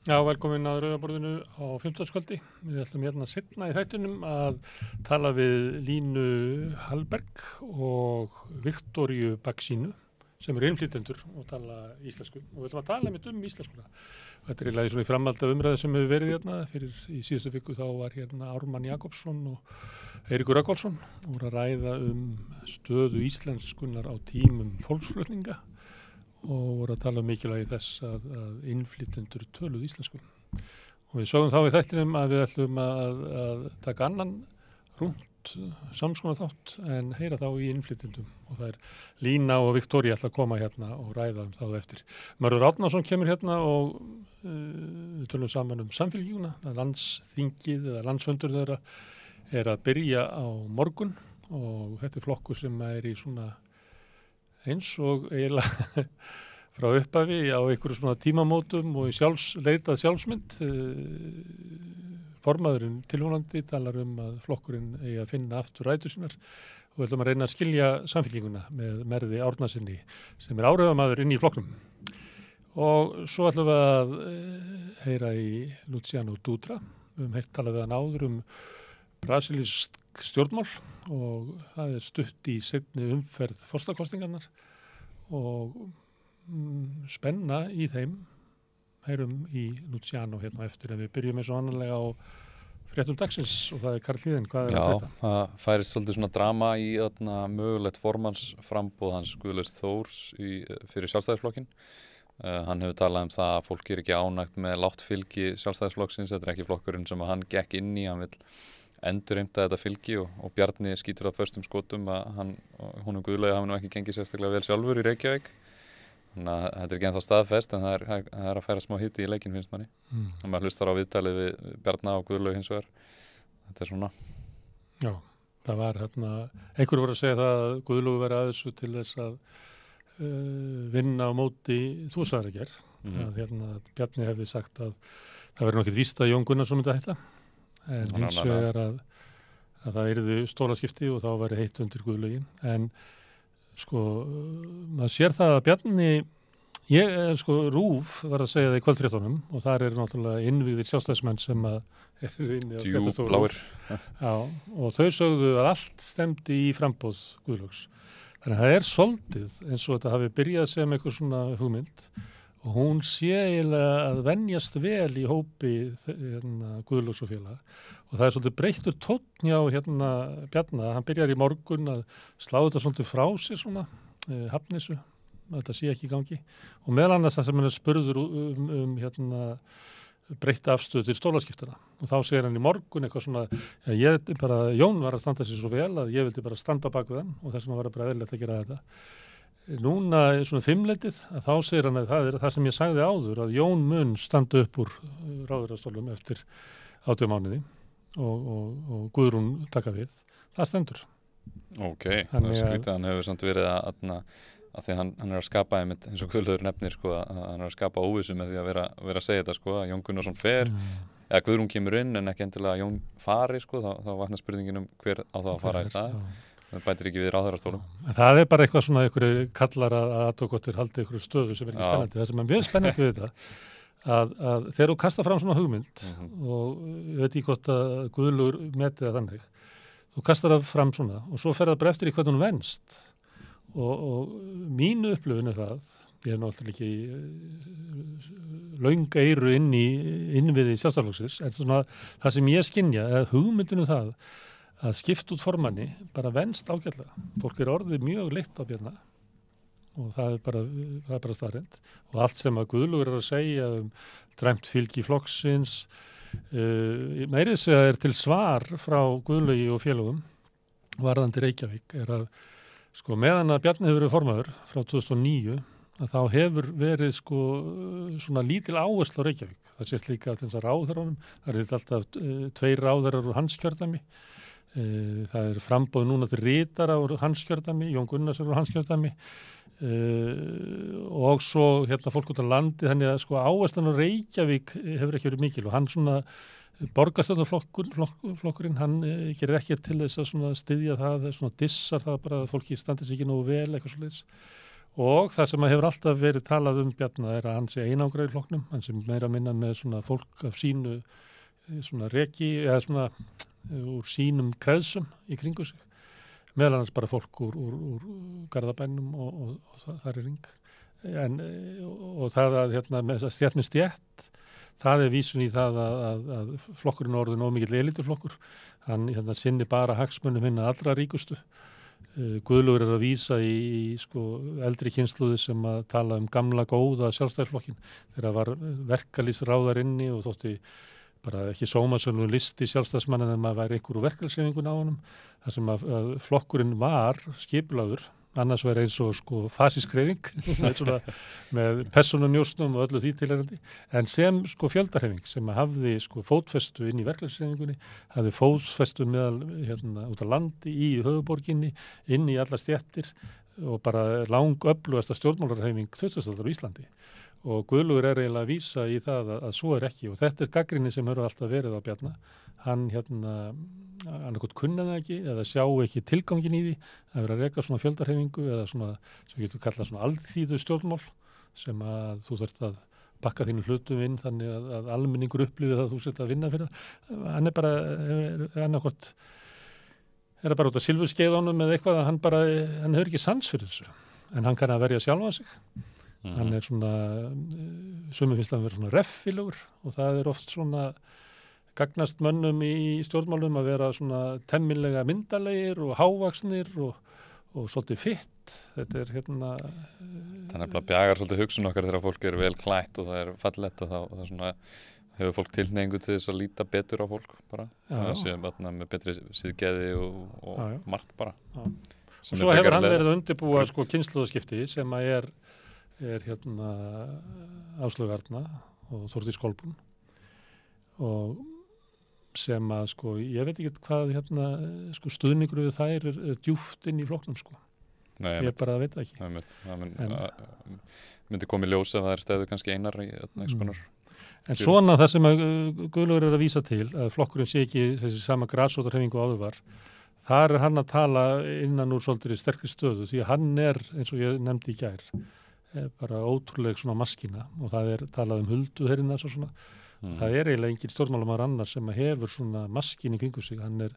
Já, velkomin að Rauðaborðinu á 15. Við ætlum hérna seinna í þættunum að tala við Línu Hallberg og Viktoríu Baksínu sem eru innflytjendur og tala íslensku. Og við ætlum að tala einmitt íslenskuna. Þetta er eiginlega svona í framhald af umræðu sem hefur verið hérna. Fyrir í síðustu viku þá var hérna Ármann Jakobsson og Eiríkur Rögnvaldsson og voru að ræða stöðu íslenskunar á tímum fólksflutninga og voru að tala mikilvægi þess að innflytjendur töluðu íslensku. Og við sögum þá í þættinum að við ætlum að taka annan rúmt samskonar þátt en heyra þá í innflytjendum og það er Lína og Viktoría ætla að koma hérna og ræða þá eftir. Mörður Árnason kemur hérna og við tölum saman samfélkinguna, landsþingið eða landsfundur þeirra er að byrja á morgun og þetta er flokkur sem er í svona eins og eiginlega frá upphafi á einhverju svona tímamótum og í leitað sjálfsmynd. Formaðurinn tilvonandi talar að flokkurinn eigi að finna aftur rætur sínar og við ætlum að reyna að skilja samfélkinguna með Merði Árnasyni sem er áhrifamaður inn í flokknum. Og svo ætlum við að heyra í Luciano Dutra. Við höfum heyrt talað við hann áður brasilísk stjórnmál og það er stutt í seinni umferð forsetakosningarnar og spenna í þeim. Heyrum í Luciano hérna eftir en við byrjum eins og annarlega á fréttum dagsins og það er Karl Hlíðin. Hvað er að frétta? Já, það færist svolítið svona drama í mögulegt formannsframboð hans Guðlaugs Þórs fyrir Sjálfstæðisflokkinn. Hann hefur talað það að fólk er ekki ánægt með lágt fylgi Sjálfstæðisflokksins. Þetta er ekki flokkurinn sem hann gekk inn í. Hann vill endurheimta þetta fylgi og Bjarni skýtur það föstum skotum að honum Guðlaugi hafi nú ekki gengið sérstaklega vel sjálfur í Reykjavík. Þannig að þetta er ekki ennþá staðfest en það er að færa smá hiti í leikinn finnst manni. Og maður hlustar á viðtalið við Bjarna og Guðlaug hins vegar. Þetta er svona. Já, það var einhverju voru að segja það að Guðlaug væri að þessu til þess að vinna á móti þú sagðir að gera. Að Bjarni hefði sagt að það verður nokkið víst að Jón Gunnarsson myndi að hætta. En hins vegar að það yrðu stólaskipti og þá væri heitt undir Guðlaugin. En maður sér það að Bjarni, RÚV var að segja það í kvöldfréttunum og þar eru náttúrulega innvíðir sjálfstæðismenn sem eru inni á fréttastofu. Djúpbláir. Já, og þau sögðu að allt stemdi í framboð Guðlaugs. Þannig að það er soldið eins og þetta hafi byrjað sem eitthvað svona hugmynd og hún sé eiginlega að venjast vel í hópi Guðlaugs og félaga. Og það er svolítið breyttur tónn hjá Bjarna, hann byrjar í morgun að slá þetta svolítið frá sér svona, hafnissu, þetta sé ekki í gangi. Og meðal annars það sem hann er spurður breytta afstöðu til stólaskiptana. Og þá segir hann í morgun eitthvað svona, Jón var að standa sér svo vel að ég vildi bara standa bak við hann og þess vegna var bara eðlilegt að gera þetta. Núna svona 5-leytið að þá segir hann að það er það sem ég sagði áður að Jón mun standa upp úr ráðherrastólum eftir 18 mánuði og Guðrún taka við. Það stendur. Ok, það er skrítið hann hefur samt verið að því að hann er að skapa einmitt, eins og Guðlaugur nefnir að hann er að skapa óvissu með því að vera að segja þetta að Jón Gunnarsson fer eða Guðrún kemur inn en ekki endilega að Jón fari þá vaknar spurningin hver á það að fara í stað. Það bætir ekki við ráðherrastólum. Það er bara eitthvað svona einhverju kallar að aðtókottir haldi einhverju stöðu sem er ekki spennandi. Það sem er mjög spennandi við þetta að þegar þú kastar fram svona hugmynd og ég veit ekki hvort að Guðlaugur meti það þannig. Þú kastar það fram svona og svo fer það bara eftir í hvernig hún venst og mínu upplifun er það, ég er náttúrulega ekki löng eyru innviði Sjálfstæðisflokksins, en svona það sem ég skynja er hugmyndinu það að skipta út formanni bara venst ágætlega. Fólk er orðið mjög leitt á Bjarna og það er bara staðreynd. Og allt sem að Guðlaugur er að segja dræmt fylgi flokksins, meirið segja til svar frá Guðlaugi og félögum varðandi Reykjavík er að meðan að Bjarni hefur verið formaður frá 2009 að þá hefur verið svona lítil áhersla á Reykjavík. Það sést líka af þess að ráðherranum, það er alltaf 2 ráðherrar úr hans kjördæmi. Það er framboð núna til ritara úr hans kjördæmi, Jón Gunnars úr hans kjördæmi og svo fólk út á landi, þannig að áherslan á Reykjavík hefur ekki verið mikil og hann svona borgarstjórnarflokkurinn, hann gerir ekki til þess að styðja það, svona dissar það bara að fólki standi sig ekki nógu vel eitthvað svoleiðis og það sem hefur alltaf verið talað Bjarna er að hann sé einangraður í flokknum, hann sé meira að minna með svona fólk af sínu svona reki eða svona úr sínum kreðsum í kringu sig, meðal annars bara fólk úr Garðabænum og það er ring og það að með stjætt með stjætt, það er vísun í það að flokkurinn orðin of mikill elituflokkur, hann sinni bara hagsmunum hinna allra ríkustu. Guðlaugur að vísa í eldri kynslóði sem að tala gamla góða sjálfstæðisflokkin þegar var verkalýðsráðar inni og þótti bara ekki sómasölu listi sjálfstæðismann en maður væri einhverju verkalýðshreyfingun á honum, þar sem að flokkurinn var skipulagður, annars væri eins og fasískreyfing með persónunjósnum og öllu því tilhærandi, en sem fjöldarhreyfing sem hafði fótfestu inn í verkalýðshreyfingunni, hafði fótfestu meðal út á landi í höfuborginni, inn í alla stéttir og bara langöflugasta stjórnmálarhreyfing 20. aldar á Íslandi. Og Guðlaugur er eiginlega að vísa í það að svo er ekki og þetta er gagnrýni sem hefur alltaf verið á Bjarna. Hann annarkot kunna það ekki eða sjá ekki tilgangin í því að vera að reka svona fjöldarhreyfingu eða svona sem getur kallað svona alþýðu stjórnmál sem að þú þarft að bakka þínu hlutum inn þannig að almenningur upplifir það að þú sért að vinna fyrir það. Hann er bara annarkot er bara út af silfurskeiðunum eða eitthvað að hann hefur ekki sans fyrir þessu en hann kann að verja sjálfa sig. Hann er svona, sumir finnst að vera svona reffilegur og það er oft svona gagnast mönnum í stjórnmálum að vera svona temmilega myndalegir og hávaxnir og svolítið fitt. Þetta er Þannig að bjagar svolítið hugsun okkar þegar fólk er vel klætt og það er fallegt og það svona hefur fólk tilhneigingu til þess að líta betur á fólk bara. Það sé með betri siðgæði og margt bara. Og svo hefur hann verið að undirbúa kynslóðaskipti sem að er Áslaug Arna og Þórdís Kolbrún og sem að ég veit ekki hvað stuðningur við þær er djúpt inn í flokknum Nei, ég bara veit það ekki það myndi komið ljós ef það er stæðu kannski einar í einhvers konar En svona það sem að Guðlaugur er að vísa til að flokkurinn sé ekki þessi sama grasrótarhreyfingu og áður var þar er hann að tala innan úr svolítið sterkri stöðu því að hann er eins og ég nefndi í gær bara ótrúleg svona maskína og það er talað Huldu herina svo svona það er eiginlega engin stjórnmálamaður annar sem hefur svona maskín í kringu sig hann er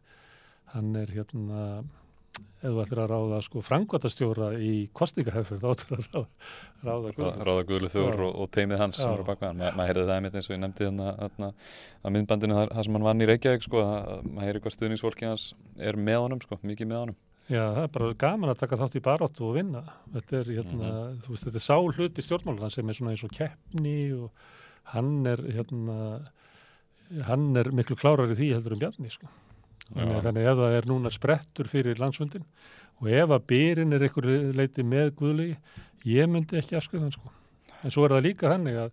ef þú ætlir að ráða framkvæmdastjóra í kosningaherferð áttur að ráða Guðlaug Þór og teymið hans sem eru baka hann maður heyrði það einmitt eins og ég nefndi að myndbandinu þar sem hann vann í Reykjavík að maður heyri hvað stuðningsfólki hans er með honum mikið með honum Já, það er bara gaman að taka þátt í baráttu og vinna. Þetta er, þú veist, þetta er sá hluti stjórnmálanna sem er svona eins og keppni og hann er miklu klárari því heldur Bjarni, Þannig ef það er núna sprettur fyrir landsfundin og ef að byrinn er einhverju leiti með Guðlaugi, ég myndi ekki afskrifa hann, En svo er það líka þannig að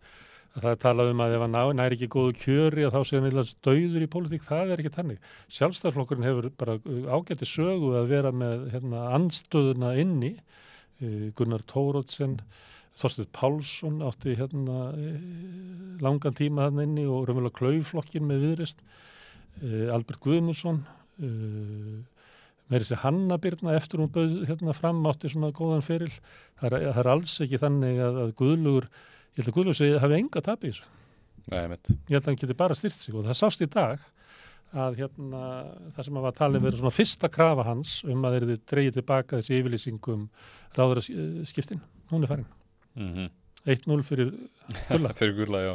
það er talað að ef hann næri ekki góðu kjöri að þá sé hann dauður í pólitík, það er ekki þannig. Sjálfstæðisflokkurinn hefur bara ágæti sögu að vera með andstöðuna inni, Gunnar Thoroddsen, Þorsteinn Pálsson átti langan tíma þarna inni og raunverulega klauflokkin með Viðreisn, Albert Guðmundsson, meiri sér Hanna Birna eftir hún bauð fram átti svona góðan feril. Það er alls ekki þannig að Guðlaugur Ég held að Guðlaugur hafi enga tapið í þessu. Nei, ég held að hann geti bara styrt sig og það sást í dag að það sem að var talið verið svona fyrsta krafa hans að þeir dreigið tilbaka þessi yfirlýsingum ráðherraskiptin. Hún er farin. 1-0 fyrir Gulla. Fyrir Gulla, já.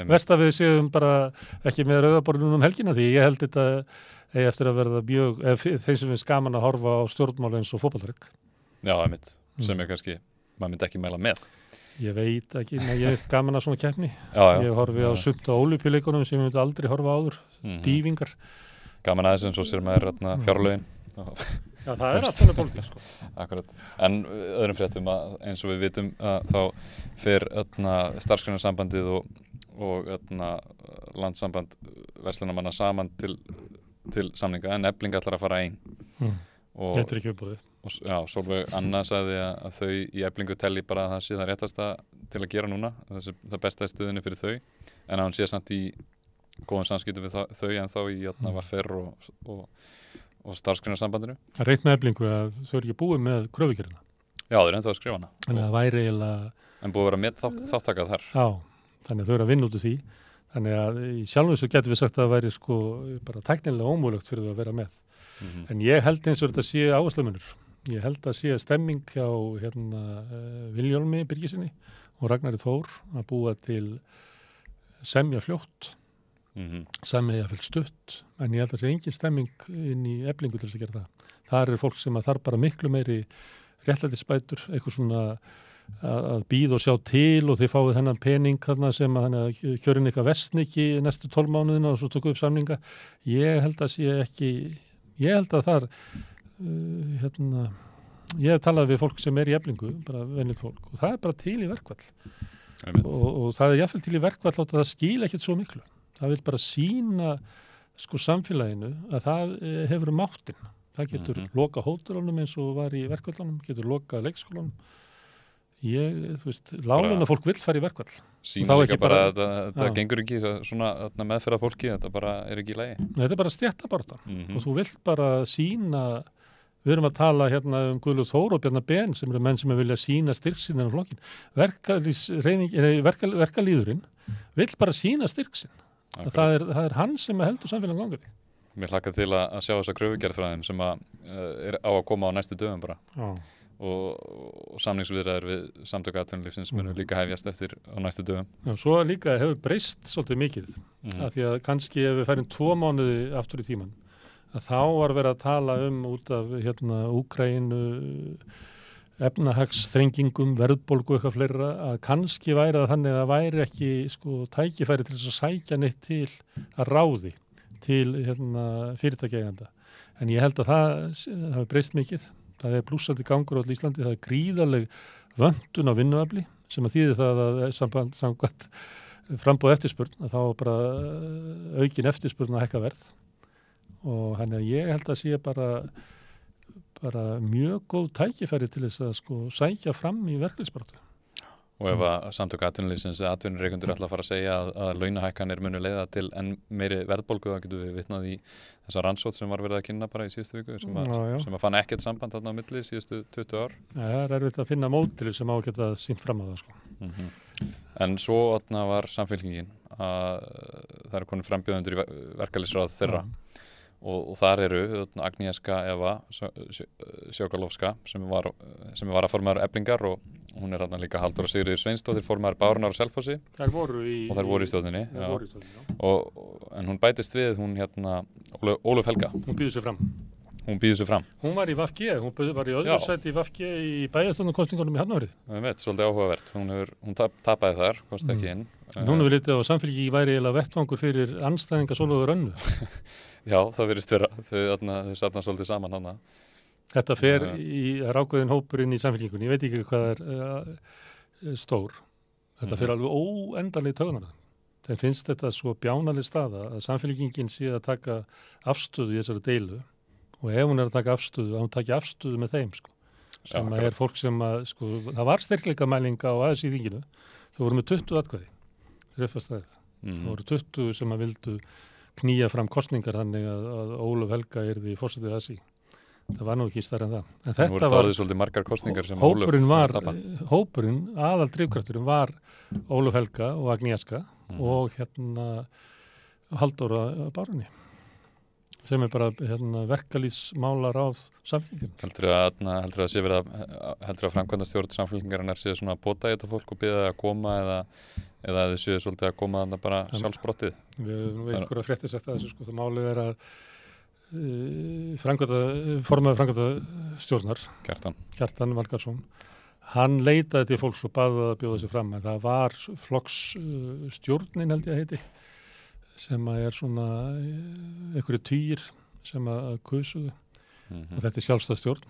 Verst að við séum bara ekki með rauðaborðunum helgina því ég held þetta eigi eftir að verða mjög, þeim sem finnst gaman að horfa á stjórnmál eins og fótboltareik. Já, sem er kannski, maður myndi ekki mæla með. Ég veit ekki, ég veist gaman að svona keppni. Já. Ég horfi á sumt á ólympíuleikunum sem ég myndi aldrei horfa áður, dýfingar. Gaman aðeins eins og sér maður fjárlögin. Já, það er alltaf pólitík, Akkurat. En öðrum fréttum að eins og við vitum að þá fer starfsgreinasambandið og landssamband verslunarmanna saman til samninga en Efling ætlar að fara einn. Þetta er ekki uppbúðið. Já, Sólveig Anna sagði að þau í Eflingu telli bara að það sé það réttasta til að gera núna, það besta í stöðunni fyrir þau, en að hún sé samt í góðum samskiptum við þau en þá í VFR og starfsgreinasambandinu. Það reynt með Eflingu að þau eru ekki búið með kröfugerðina. Já, þeir ennþá að skrifa hana. Þannig að það væri eiginlega... En búið að vera með þáttakað þar. Já, þannig að þau eru að vinna út úr því. Þannig að í sjálfum þessu getum við sagt að það væri sko bara tæknilega ómögulegt fyrir þau að vera með. En ég held eins og þetta sé áherslumunur. Ég held að sé stemming hjá Vilhjálmi Birgissyni og Ragnari Þór að búa til semja fljótt, semja fyrir stutt, en ég held að sé engin stemming inn í Eflingu til þess að gera það. Það er fólk sem að þarf bara miklu meiri réttlætisbætur, eitthvað svona að býða og sjá til og þið fáið þennan pening þarna sem að kjörin eitthvað vestniki næstu 12 mánuðina og svo tóku upp samninga. Ég held að sé ekki, ég held að þar ég hef talað við fólk sem er í Eflingu, bara venjulegt fólk og það er bara til í verkfall og það er jafnvel til í verkfall og það skil ekkert svo miklu. Það vil bara sýna sko samfélaginu að það hefur máttinn. Það getur loka hótelunum eins og var í verkvallunum, getur loka leikskólanum. Þú veist, láglauna fólk vill fara í verkvall. Sýna líka bara að þetta gengur ekki svona meðferða fólki, þetta bara er ekki í lagi. Þetta er bara stéttabaráttan og þú vilt bara sýna, við erum að tala hérna Guðlaug Þór og Bjarnar Ben sem eru menn sem vilja sýna styrk sinn en flokkin. Verkalýðurinn vill bara sýna styrk sinn. Það er hann sem heldur samfélag gangandi. Mér hlakkar til að sjá þessa kröfugerð frá þeim sem er á að koma á næstu dögum bara. Og samningsviðræður við samtök atvinnulífsins munu líka hefjast eftir á næstu dögum. Já, svo líka hefur breyst svolítið mikið af því að kannski ef við færum 2 mánuði aftur í tíman að þá var verið að tala út af Úkraínu, efnahagsþrengingum, verðbólgu eitthvað fleira að kannski væri það þannig að það væri ekki sko tækifæri til þess að sækja neitt til að ráði til fyrirtækjaeigenda. En ég held að það hafi breyst mikið. Það er blússandi gangur á Íslandi, það er gríðarleg vöntun á vinnuafli sem að þýðir það að samkvæmt framboð eftirspurn að þá bara aukin eftirspurn að hækka verð og þannig að ég held að sé bara mjög góð tækifæri til þess að sko sækja fram í verkefnisbaráttu. Og ef að samtök atvinnulífsins eða atvinnureikendur ætla að fara að segja að launahækkanir munu leiða til enn meiri verðbólgu, þá getum við vitnað í þessa rannsókn sem var verið að kynna bara í síðustu viku sem að fann ekkert samband þarna á milli síðustu 20 ár. Já, það er erfitt að finna mótil sem á að geta sýnt fram á það sko. En svo var Samfylkingin að það eru konur frambjóðendur í verkalýðsráð þeirra. Og þar eru Agnieszka Eva Sjokalowska sem var að formaður Eflingar og hún er þarna líka Halldóra Sigríður Sveinsdóttir formaður Bárunnar og Selfossi og þær voru í stjórninni en hún bætist við hún Ólöf Helga hún býður sig fram hún var í VFG, hún var í öðru sæti í VFG í bæjarstjórnarkosningunum í Hafnarfirði svolítið áhugavert, hún tapaði þar komst ekki inn en hún hefur litið á Samfylkingi væri eiginlega vettvangur fyrir andstæðinga Sólveig Rönnu Já, það virðist vera, þau safna svolítið saman hana. Þetta fer í rákvöðin hópurinn í Samfylkingunni, ég veit ekki hvað er stór. Þetta fer alveg óendanlega í taugarnar. Þeim finnst þetta svo bjánaleg staða að Samfylkingin sé að taka afstöðu í þessari deilu og ef hún er að taka afstöðu, að hún taki afstöðu með þeim sko. Sem er fólk sem að, sko, það var styrkleikamælinga á ASÍ þinginu, þau voru með 20 atkvæði, það voru 20 sem að vildu knýja fram kosningar þannig að Ólöf Helga yrði forsetið ASÍ. Það var nú ekki stærri en það. En þetta var svolítið margar kosningar sem Ólöf tappa. Hópurinn, aðal drifkrafturinn var Ólöf Helga og Agnieszka og Halldóra Bárunni sem er bara verkalýðsmálaráð Samfylkingar. Heldur að framkvæmdastjórn Samfylkingarinnar séu svona að bóta í þetta fólk og biðja að koma eða þið séu svolítið að koma þarna bara sjálfsbrottið? Við höfum einhverja fréttir sagt að þessu sko, það málið er að formaður framkvæmdastjórnar Kjartan Valgarðsson, hann leitaði til fólks og baði að bjóða sig fram en það var flokksstjórnin held ég að heiti sem að er svona einhverju tugir sem að kusuðu og þetta er sjálfstæð stjórn.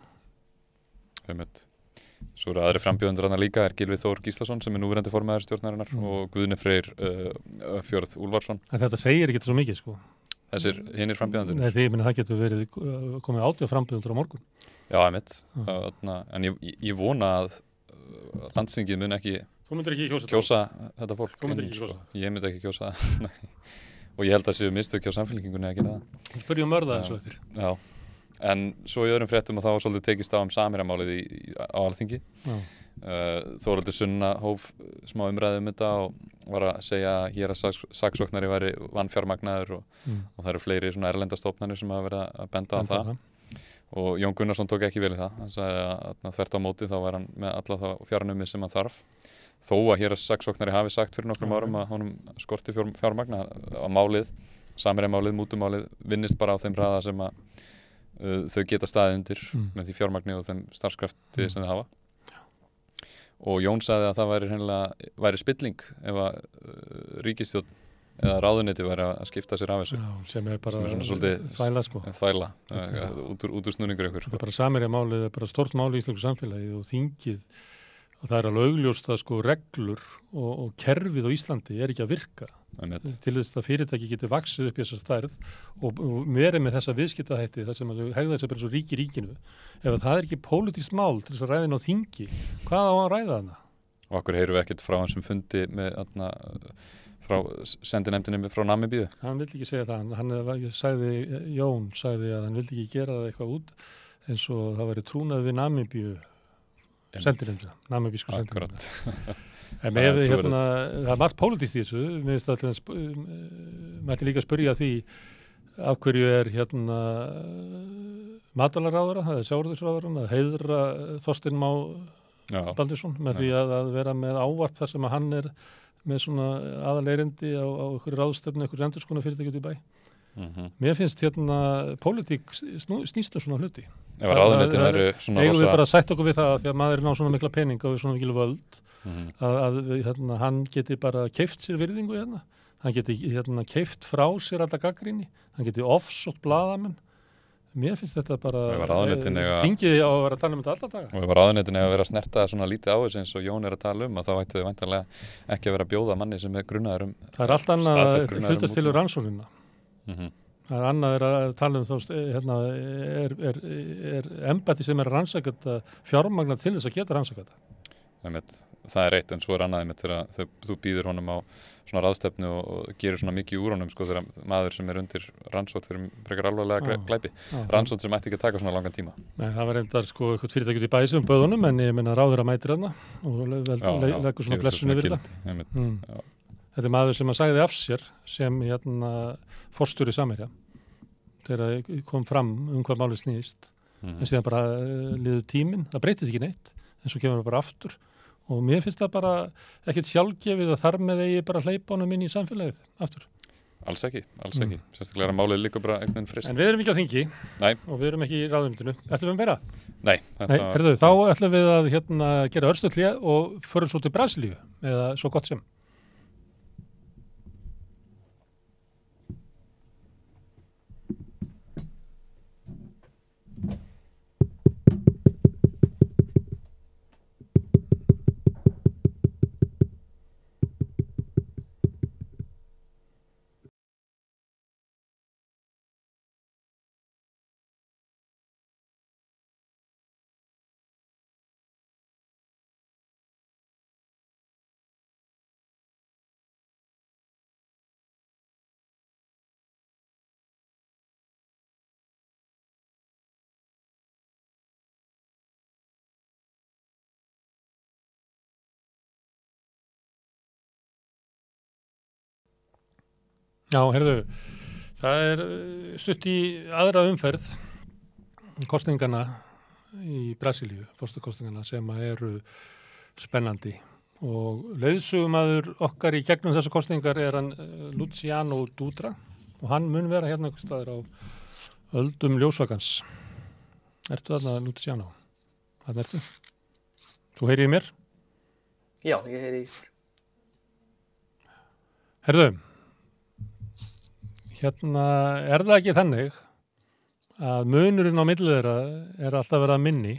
Svo eru aðri frambjóðendur þarna líka, Gylfi Þór Gíslason sem er núverandi formaður stjórnarinnar og Guðni Freyr Fjörð Úlfarsson. En þetta segir ekki svo mikið sko. Þessir hinir frambjóðendur? Nei, því það getur verið komið 80 frambjóðendur á morgun. Já, en ég vona að landsþingið mun ekki kjósa þetta fólk. Þú myndir ekki kjósa? Ég myndi ekki kjósa það. Og ég held að séu mistök hjá Samfylkingunni að gera það. Spyrjum mörða þessu eftir. Já. En svo í öðrum fréttum að þá var svolítið tekist á Samherjamálið á Alþingi. Þórhildur Sunna hóf smá umræðu þetta og var að segja að héraðssaksóknari væri vanfjármagnaður og það eru fleiri svona erlendar stofnanir sem hafa verið að benda á það. Og Jón Gunnarsson tók ekki vel í það. Hann sagði að þvert á móti þá var hann með alla þá fjárnumi sem hann þarf. Þó að héraðssaksóknari hafi sagt fyrir nokkrum árum að honum skorti fjármagna á málið, Samherjamálið, mútumálið vinnist bara á þeim hraða sem að þau geta staðið undir með því fjármagni og þeim starfskrafti sem þau hafa. Og Jón sagði að það væri spilling ef að ríkisstjórn eða ráðuneyti væri að skipta sér af þessu. Já, sem er bara þvæla, sko. Þvæla, út úr snúningur ykkur. Þetta er bara Samherjamálið, er bara stórt mál í íslensku samfélagi og þingið, og það er alveg augljóst að sko reglur og kerfið á Íslandi er ekki að virka. Til þess að fyrirtæki getur vaxið upp í þessa stærð og verið með þessa viðskiptahætti þar sem að þau hegða þess að bara svo ríki ríkinu. Ef það er ekki pólitískt mál til þess að ræða inn á þingi, hvað á að ræða þarna? Og okkur heyrum við ekkert frá hans sem fundi með frá sendinefndinni frá Namibíu? Hann vildi ekki segja það. Jón sagði að hann vildi ekki gera það eitthvað út eins og það væri trúnað við Namibíu sendinefndina, namibísku sendinefndina. En það er margt pólitískt í þessu. Mér finnst að mætti líka spyrja því af hverju er matvælaráðherra, það er sjávarútvegsráðherrann, að heiðra Þorstein Má Baldursson með því að vera með ávarp þar sem að hann er með svona aðalerindi á einhverju ráðstefnu, einhverju endurskona fyrirtæki út í bæ. Mér finnst pólitík snýst svona hluti. Ef ráðuneytin eru svona eigum við bara að sætta okkur við það því að maðurinn á svona mikla peninga og svona mikil völd að hann geti bara keypt sér virðingu hann geti keypt frá sér alla gagnrýni, hann geti ofsótt blaðamenn. Mér finnst þetta bara þingið á að vera að tala um þetta alla daga. Og ef ráðuneytin eiga að vera að snerta svona lítið á þessu eins og Jón er að tala að þá ættu þau væntanlega ekki að vera að bjóða manni sem er grunnaður það er allt annað að hlutast til rannsóknina. Það er annað að tala er embætti sem er rannsakað fjármagna til þess að geta rannsakað þetta. Það er eitt, en svo er annað þegar þú býður honum á svona ráðstefnu og gerir svona mikið úr honum sko, þegar maður sem er undir rannsókn fyrir frekar alvarlega glæpi. Rannsókn sem ætti ekki að taka svona langan tíma. Nei, það var reyndar sko eitthvað fyrirtæki út í bæ sem bauð honum, en ég meina ráðherra mætir þarna og leggur svona blessunni við það. Þetta er maður sem að sagði af sér sem forstjóri Samherja þegar kom fram hvað málið snýst. En síðan bara liður tíminn, það breytist ekki neitt, en svo kemur það bara aftur. Og mér finnst það bara ekkert sjálfgefið að þar með eigi bara hleypa honum inn í samfélagið aftur. Alls ekki. Sérstaklega er málið líka bara einhvern veginn frist. En við erum ekki á þingi. Nei. Og við erum ekki í ráðuneytinu. Ætlum við að meira? Nei. Þá ætlum við að gera örstutt hlé og förum svo til Brasilíu eða svo gott sem. Já, heyrðu, það er stutt í aðra umferð kosningana í Brasilíu, forsetakosningana sem eru spennandi og leiðsögumaður okkar í gegnum þessar kosningar er hann Luciano Dutra og hann mun vera hérna einhvers staðar á öldum ljósvakans. Ertu þarna, Luciano? Þarna ertu? Þú heyrir í mér? Já, ég heyri í þér. Heyrðu, er það ekki þannig að munurinn á milli þeirra er alltaf verið að minni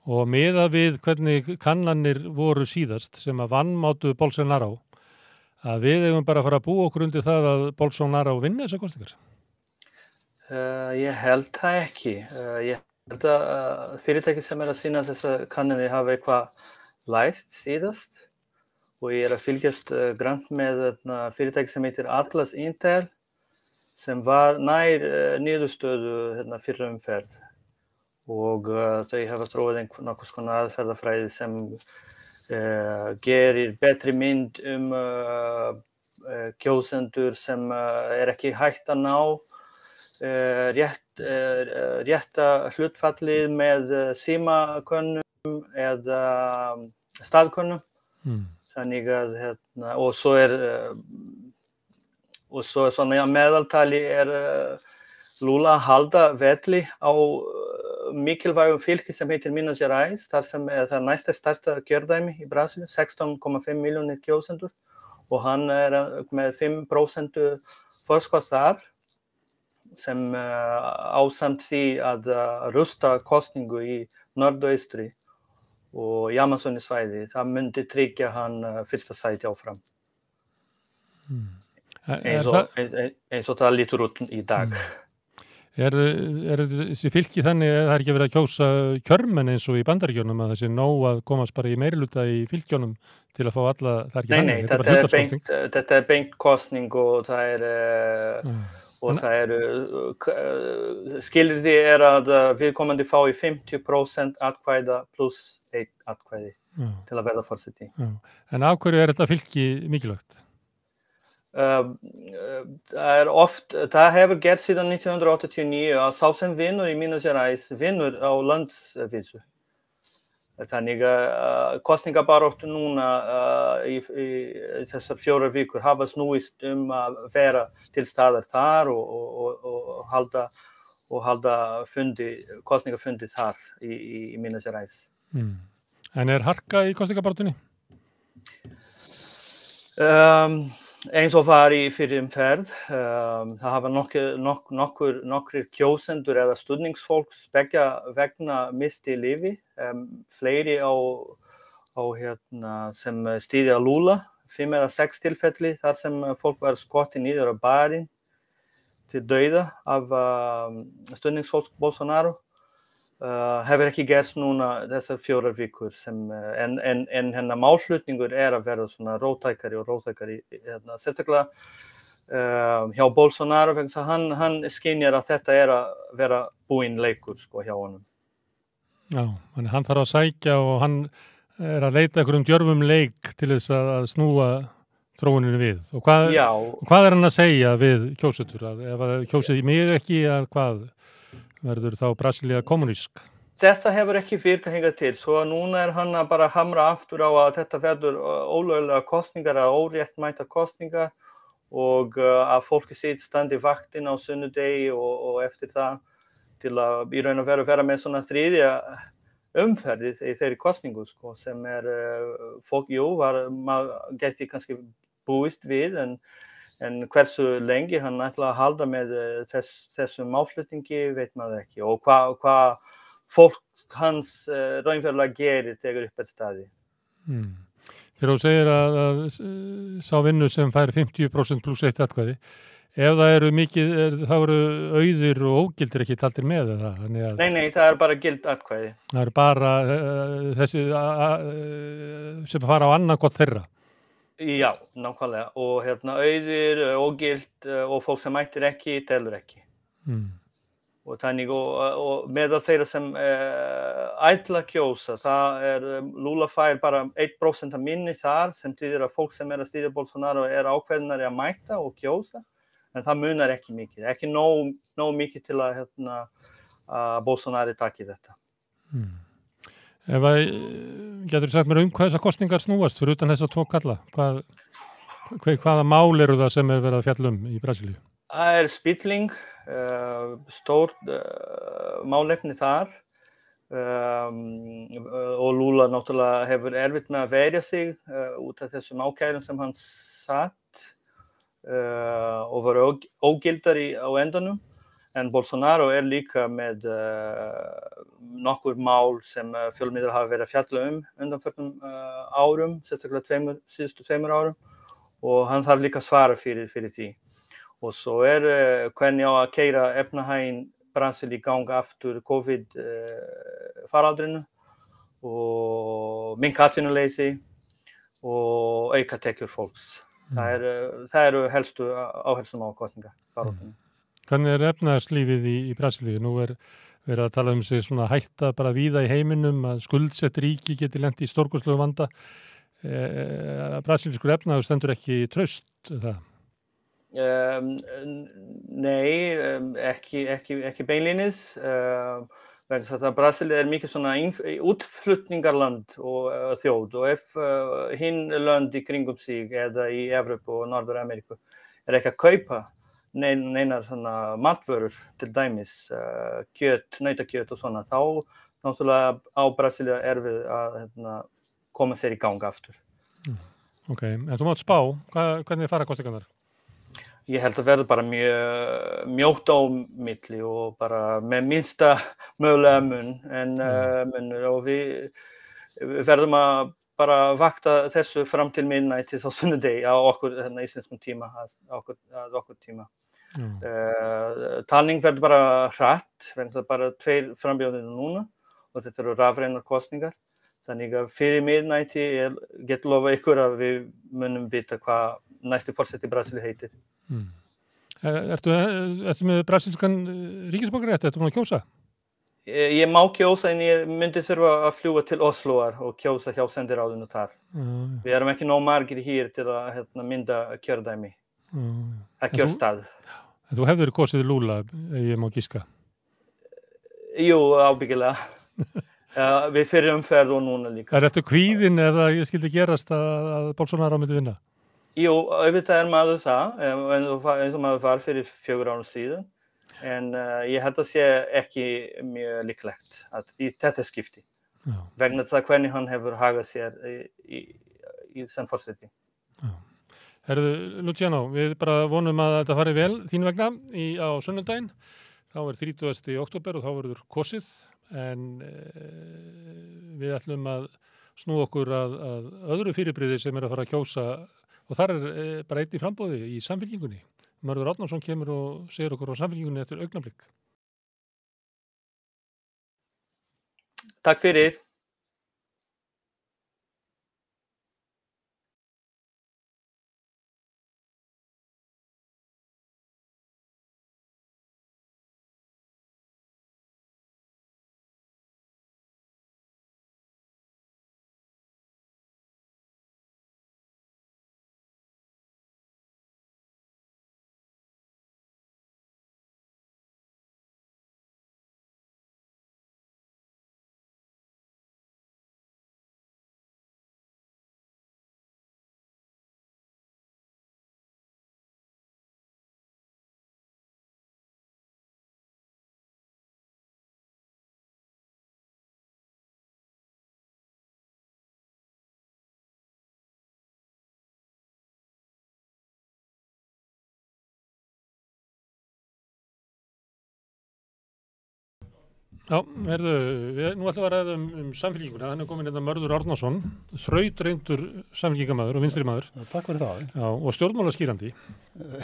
og miðað við hvernig kannanir voru síðast sem að vanmátu Bolsonaro að við eigum bara að fara að búa okkur undir það að Bolsonaro vinni þessar kosningar? Ég held það ekki. Ég held að fyrirtæki sem er að sýna þessar kannanir hafa eitthvað lært síðast og ég er að fylgjast grannt með fyrirtæki sem heitir Atlas Intel sem var nær niðurstöðu hérna, fyrra umferð og þau hafa þróað nokkurs konar aðferðafræði sem gerir betri mynd kjósendur sem ekki hægt að ná rétta hlutfallið með símakönnum eða staðkönnum. Þannig að hérna, og svo svona meðaltali Lula að halda velli á mikilvægum fylki sem heitir Minas Gerais, þar sem það næsta stærsta kjördæmi í Brasilíu, 16,5 milljónir kjósendur og hann með 5% forskot þar sem ásamt því að rusta kosningu í norðaustri og í Amazonisvæði, það myndi tryggja hann fyrsta sæti áfram. Eins og það lítur út í dag. Er þessi fylki þannig að það ekki verið að kjósa kjörmenn eins og í Bandaríkjunum að þessi nóg að komast bara í meirihluta í fylkjunum til að fá alla, það er ekki þannig? Nei, þetta beint kosning og það skilyrði að viðkomandi fá í 50% atkvæða pluss 1 atkvæði til að verða forseti. En af hverju þetta fylki mikilvægt? Það hefur gert síðan 1989 að sá sem vinnur í Minas Gerais vinnur á landsvísu. Þannig að kosningabaráttu núna í þessar 4 vikur hafa snúist að vera til staðar þar og halda kosningafundi þar í Minas Gerais. En harka í kosningabaráttunni? Eins og var í fyrri umferð, það hafa nokkrir kjósendur eða stuðningsfólks begja vegna misti lífi, fleiri sem styðja Lula, 5 eða 6 tilfelli þar sem fólk var skotið niður á barinn til dauða af stuðningsfólks Bolsonaro. Hefur ekki gerst núna þessar 4 vikur en hennar málflutningur að verða svona róttækari sérstaklega hjá Bolsonaro vegna þess að hann skynjar að þetta að vera búinn leikur sko hjá honum. Já, hann þarf að sækja og hann að leita einhverjum djörfum leik til þess að snúa þróuninu við. Og hvað hann að segja við kjósendur? Ef kjósið mig ekki hvað verður þá Brasilia kommunísk? Þetta hefur ekki virkað hingað til, svo núna hann að bara hamra aftur á að þetta verður ólöglegar kosningar eða óréttmætar kosningar og að fólki sitt standi vaktin á sunnudegi og eftir það til að í raun og veru vera með svona 3. umferð í þeirri kosningu sko, sem fólk, maður geti kannski búist við en hversu lengi hann ætla að halda með þessum málflutningi veit maður ekki og hvað fólk hans raunverulega gerir þegar upp staði. Þegar þú segir að sá vinnu sem fær 50% pluss 1 atkvæði, ef það eru mikið, þá eru auðir og ógildir ekki taldir með það? Nei, það bara gild atkvæði. Það eru bara þessi sem fara á annað gott þeirra? Já, nákvæmlega. Og auðir, ógild og fólk sem mættir ekki, telur ekki. Og þannig, og meðal þeirra sem ætla að kjósa, það Lula fær bara 1% minni þar, sem þýðir að fólk sem að styðja Bolsonaro ákveðnari að mæta og kjósa, en það munar ekki mikið. Ekki nóg mikið til að Bolsonaro taki þetta. Getur þú sagt mér hvað þessar kosningar snúast fyrir utan þessar 2 kalla? Hvaða mál eru það sem verið að fjalla í Brasilíu? Það spilling, stórt málefni þar og Lula náttúrulega hefur erfitt með að verja sig út af þessum ákærum sem hann satt og var ógildari á endanum. En Bolsonaro líka með nokkur mál sem fjölmiðlar hafa verið að fjalla undanförnum árum, sérstaklega síðustu 2 árum, og hann þarf líka að svara fyrir því. Og svo hvernig á að keyra efnahaginn Brasilíu í gang aftur COVID faraldrinu og minnka atvinnuleysi og auka tekjur fólks. Það eru helstu áherslum á kosningabaráttunni. Hvernig efnahagslífið í Brasilíu? Nú verið að tala sig svona hætta bara víða í heiminum að skuldsett ríki geti lent í stórkostlegu vanda. Brasilískur efnahagur stendur ekki traust, það? Nei, ekki beinlínis. Vegna þess að Brasilía mikið svona útflutningarland og þjóð og ef hinn lönd í kringum sig eða í Evrópu og Norður-Ameríku ekki að kaupa neinar svona matvörur til dæmis, kjöt, nautakjöt og svona, þá náttúrulega á Brasilía erfið að koma sér í gang aftur. Ok, en þú mátt spá, hvernig fara kosningarnar? Ég held að verða bara mjótt á milli og bara með minnsta mögulega mun og við verðum að bara vakta þessu fram til midnight á sunnudegi á okkur íslenskum tíma, okkur tíma. Talning verður bara hratt, það er bara 2 frambjóðendur núna og þetta eru rafrænar kosningar. Þannig að fyrir midnight ég get lofa ykkur að við munum vita hvað næsti forseti Brasilíu heitir. Ertu með brasilískan ríkisborgararétt? Ertu búin að kjósa? Ég má kjósa en ég myndi þurfa að fljúga til Osloar og kjósa hjá sendiráðinu þar. Við erum ekki nóg margir hér til að mynda kjördæmi. Kjörstað. En þú hefur kosið Lula, ef ég má giska? Jú, ábyggilega. Við fyrir umferð og núna líka. Ertu kvíðinn eða ég skildi gerast að Bolsonaro myndi vinna? Jú, auðvitað maður það, eins og maður var fyrir 4 árum síðan. En ég held að sé ekki mjög líklegt í þetta skipti. Vegna þess að hvernig hann hefur hagað sér í sem forseti. Herðu, Luciano, við bara vonum að þetta fari vel þín vegna á sunnudaginn. Þá 30. október og þá verður kosið. En við ætlum að snúa okkur að öðru fyrirbrigði sem að fara að kjósa og þar bara einn í framboði í Samfylkingunni. Mörður Árnason kemur og segir okkur á Samfylkingunni eftir augnablik. Takk fyrir. Já, nú ætlum við að ræða Samfylkinguna. Hann komin hérna Mörður Árnason, þrautreyndur samfylkingarmaður og vinstrimaður. Takk fyrir það. Já, og stjórnmálaskýrandi.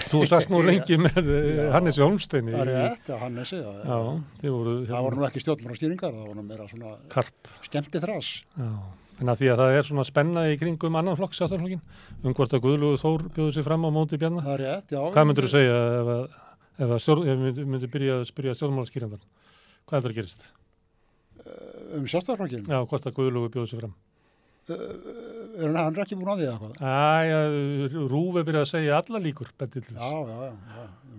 Þú satt nú lengi með Hannesi Hólmsteini. Það rétt, Hannesi. Já, þið voru... Það voru nú ekki stjórnmálastýringar, það voru meira svona... Karp. Skemmtiþras. Já, en að því að það svona spenna í kringum annan flokk, Sjálfstæðisflokkinn, hvort að Guðlaugur Þór bjóði sig fram á móti Bjarna. Það rétt, já. Hvað myndirðu segja ef myndir byrja að spyrja stjórnmálaskýrandan? Hvað heldur að gerist? Sjálfstæðisflokkinn? Já, hvort að Guðlaugur bjóði sig fram. Hann ekki búin á því eða hvað? Rúf byrjað að segja alla líkur, benti til þess. Já.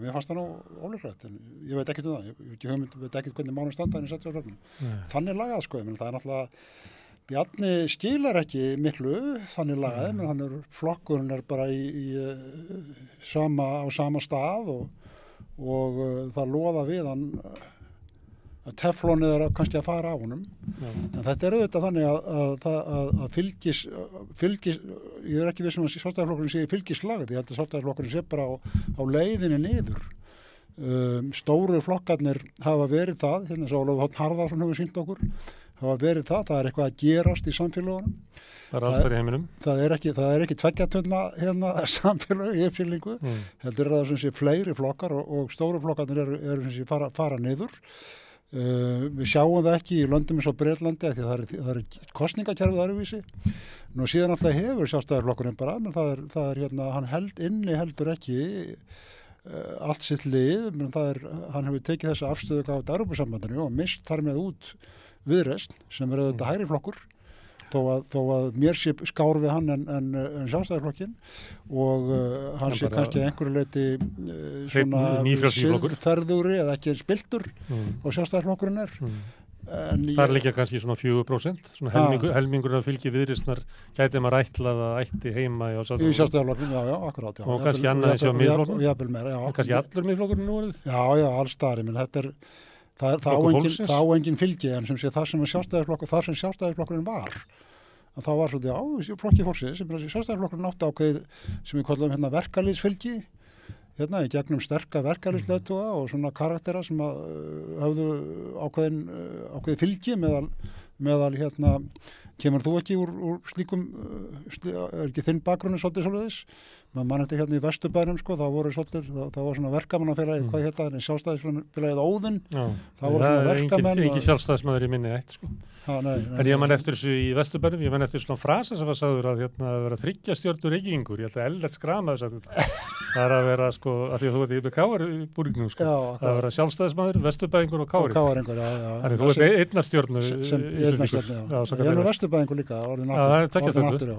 Mér fannst það nú ólíklegt, en ég veit ekkert það. Ég veit ekkert hvernig málum standa í Sjálfstæðisflokknum. Þannig lagað, sko. Það er náttúrulega, Bjarni skilar ekki miklu, þannig lagað, menn flokkurinn bara á sama stað og það loða við hann að teflonið kannski að fara á honum. En þetta auðvitað þannig að fylgis ég ekki viss að Sjálfstæðisflokkurinn sé fylgislagið, ég held að Sjálfstæðisflokkurinn sé bara á leiðinni niður. Stóru flokkarnir hafa verið það, hérna svo Ólafur Þ. Harðarson hefur sýnt okkur, hafa verið það er eitthvað að gerast í samfélagunum. Bara alls þar í heiminum. Það er ekki tveggjatölna samfélag í uppsiglingu, heldur það sem sé fleiri flokkar og stóru flokkarnir eru sem sé fara niður. Við sjáum það ekki í löndum eins og Bretlandi því það er kosningakerfið öðruvísi. Nú síðan alltaf hefur Sjálfstæðisflokkurinn bara, menn það er hann heldur ekki allt sitt lið, menn hann hefur tekið þessa afstöðu gagnvart Evrópusambandinu og mist þar með út Viðreisn sem auðvitað hægri flokkur þó að mér sé skár við hann en Sjálfstæðisflokkin og hann sé kannski einhverju leyti svona siðferðugri eða ekki spiltur og Sjálfstæðisflokkurinn Það líka kannski svona 4%, svona helmingurinn af fylgi Viðreisnar gæti maður ætlað að ætti heima í Sjálfstæðisflokknum, já, akkurát. Og kannski annað þessi á miðflokknum. Jafnvel meira, já. Kannski allur miðflokkurinn nú orðið. Já, alls staðar, menn þetta það á engin fylgi en sem sé það sem Sjálfstæðisflokkurinn var. Að þá var svolítið flokki fólksins sem Sjálfstæðisflokkurinn átti ákveðið sem við kallum hérna í gegnum sterka verkalýðsleiðtoga og svona karaktera sem höfðu ákveðið fylgi meðal hérna, kemur þú ekki úr slíkum, er ekki þinn bakgrunni svolítið svoleiðis? Man eftir hérna í Vesturbænum sko, þá var svona verkamannafélagið, hvað hérna, Sjálfstæðisfélagið Óðinn, það voru svona verkamenn. Ekki sjálfstæðismaður í minni ætt sko. En ég man eftir þessu í Vesturbænum, ég man eftir svona frasa sem var sagður að hérna að vera 3 stjörnur Reykvíkingur, ég held að Ellert Skramaði sagði þetta. Það er að vera sko, af því að þú ert í KR búningnum sko, að vera sjálfstæðismaður, Vesturbæingur og KR-ingur. Þannig þú ert einnar stjörnu Íslendingur. Ég er Vesturbæingur líka, orðin aftur.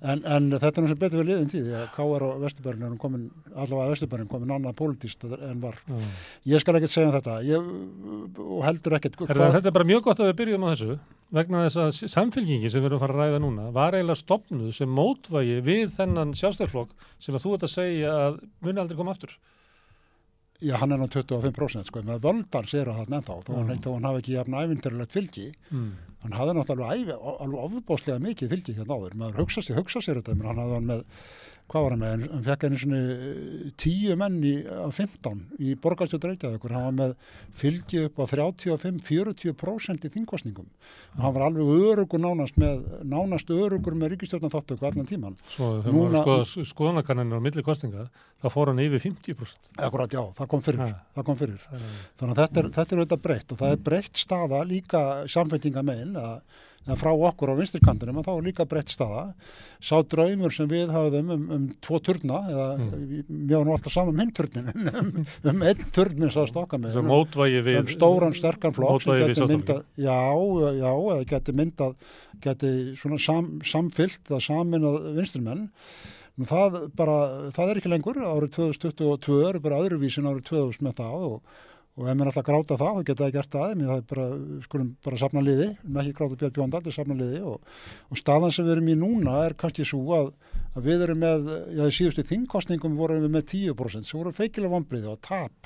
En þetta er nú sem betur við liðin tíð, því að KR og Vesturbærin erum komin, allavega Vesturbærin komin annað pólitískt en var. Ég skal ekkert segja þetta, og heldur ekkert. Þetta er bara mjög gott að við byrjum á þessu, vegna þess að samfylkingin sem við erum að fara að ræða núna var eiginlega stofnuð sem mótvægi við þennan Sjálfstæðisflokk sem að þú ert að segja að muni aldrei koma aftur. Já, hann er nú 25% sko, með völdans eru þarna ennþá, þó hann hafi ekki jafn ævintýralegt fylgi, hann hafði náttúrulega alveg ofboðslega mikið fylgi hérna áður, maður hugsa sér þetta, menn hann hafði hann með, hvað var hann með, hann fekk einu svona 10 menn af 15 í borgarstjórn Reykjavíkur, hann var með fylgi upp á 35-40% í þingkosningum, hann var alveg örugur nánast örugur með ríkisstjórnarþátttöku allan tíman. Svo þegar maður skoðanakannanir á milli kosninga, þá fór hann yfir 50%. Akkurat, já, það kom fyrir. Þannig að þetta er auðvitað breytt og það er breytt staða líka samfylkingamegin að frá okkur á vinstrikantinum að þá er líka breytt staða. Sá draumur sem við hafðum um 2 turna, eða mér var nú alltaf saman minn turnin, einn turn minn sást okkar með. Mótvægi við stóran sterkan flokk sem geti myndað, eða geti svona samfyllt eða saminað vinstrimenn. Það er ekki lengur, árið 2022 er bara öðruvísin árið 2000 með það og ef mér alltaf gráta það, þá geta það gert það, það er bara, skulum bara safna liði, ekki gráta Björn Bjóndal, það er safna liði og staðan sem við erum í núna er kannski svo að við erum með, í síðustu þingkostningum vorum við með 10%, svo voru feikilega vonbrigði og tap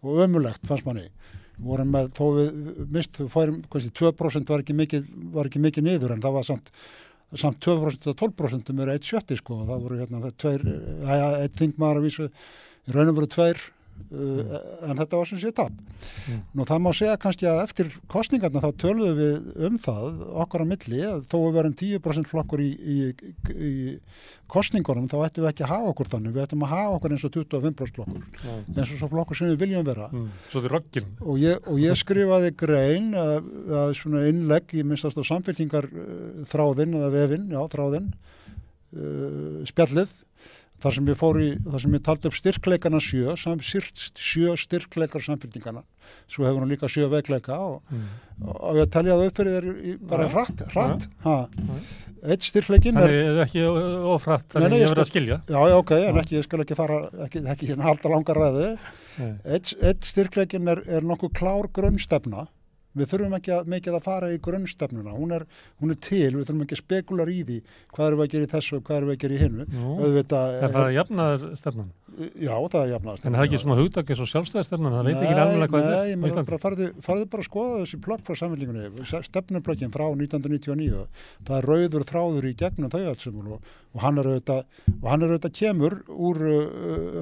og ömurlegt fannst manni. Vorum með, þó við fórum, 2% var ekki mikið niður en það var samt 2% og 12% eru 1/7 sko, það voru hérna einn þingmaður að vísu, í raun og veru 2 en þetta var sem sé tap. Nú það má segja kannski að eftir kosningarna þá töluðum við það okkar á milli að þó við verum 10% flokkur í kosningunum þá ættum við ekki að hafa okkur þannig, við ættum að hafa okkur eins og 25% flokkur, eins og svo flokkur sem við viljum vera. Svo þið roggin. Og ég skrifaði grein að svona innlegg í minnstast á samfylkingar þráðinn eða vefinn, þráðinn, spjallið, þar sem ég taldi upp styrkleikana 7 styrkleikar samfylkingana. Svo hefur hún líka 7 veikleika og ég telja það upp fyrir þér bara hratt. Eitt styrkleikin er ekki ofrætt, þannig ég verið að skilja. Já, ok, en ég skal ekki fara, ekki hérna halda langar ræðu. Eitt styrkleikin er nokkuð klár grunnstefna. Við þurfum ekki mikið að fara í grunnstefnuna, hún er til, við þurfum ekki að spekulara í því hvað erum við að gera í þessu og hvað erum við að gera í hinnu. Er það jafnaðarstefnan? Já, það er jafnaðarstefnan. En það er ekki svona hugtak eins og sjálfstæðisstefnan, það veit ekki alveg hvað þetta er? Nei, farðu bara að skoða þessi plögg frá Samfylkingunni, stefnuplöggin frá 1999, það er rauður þráður í gegnum þau allt sem og hann er auðvitað kemur úr,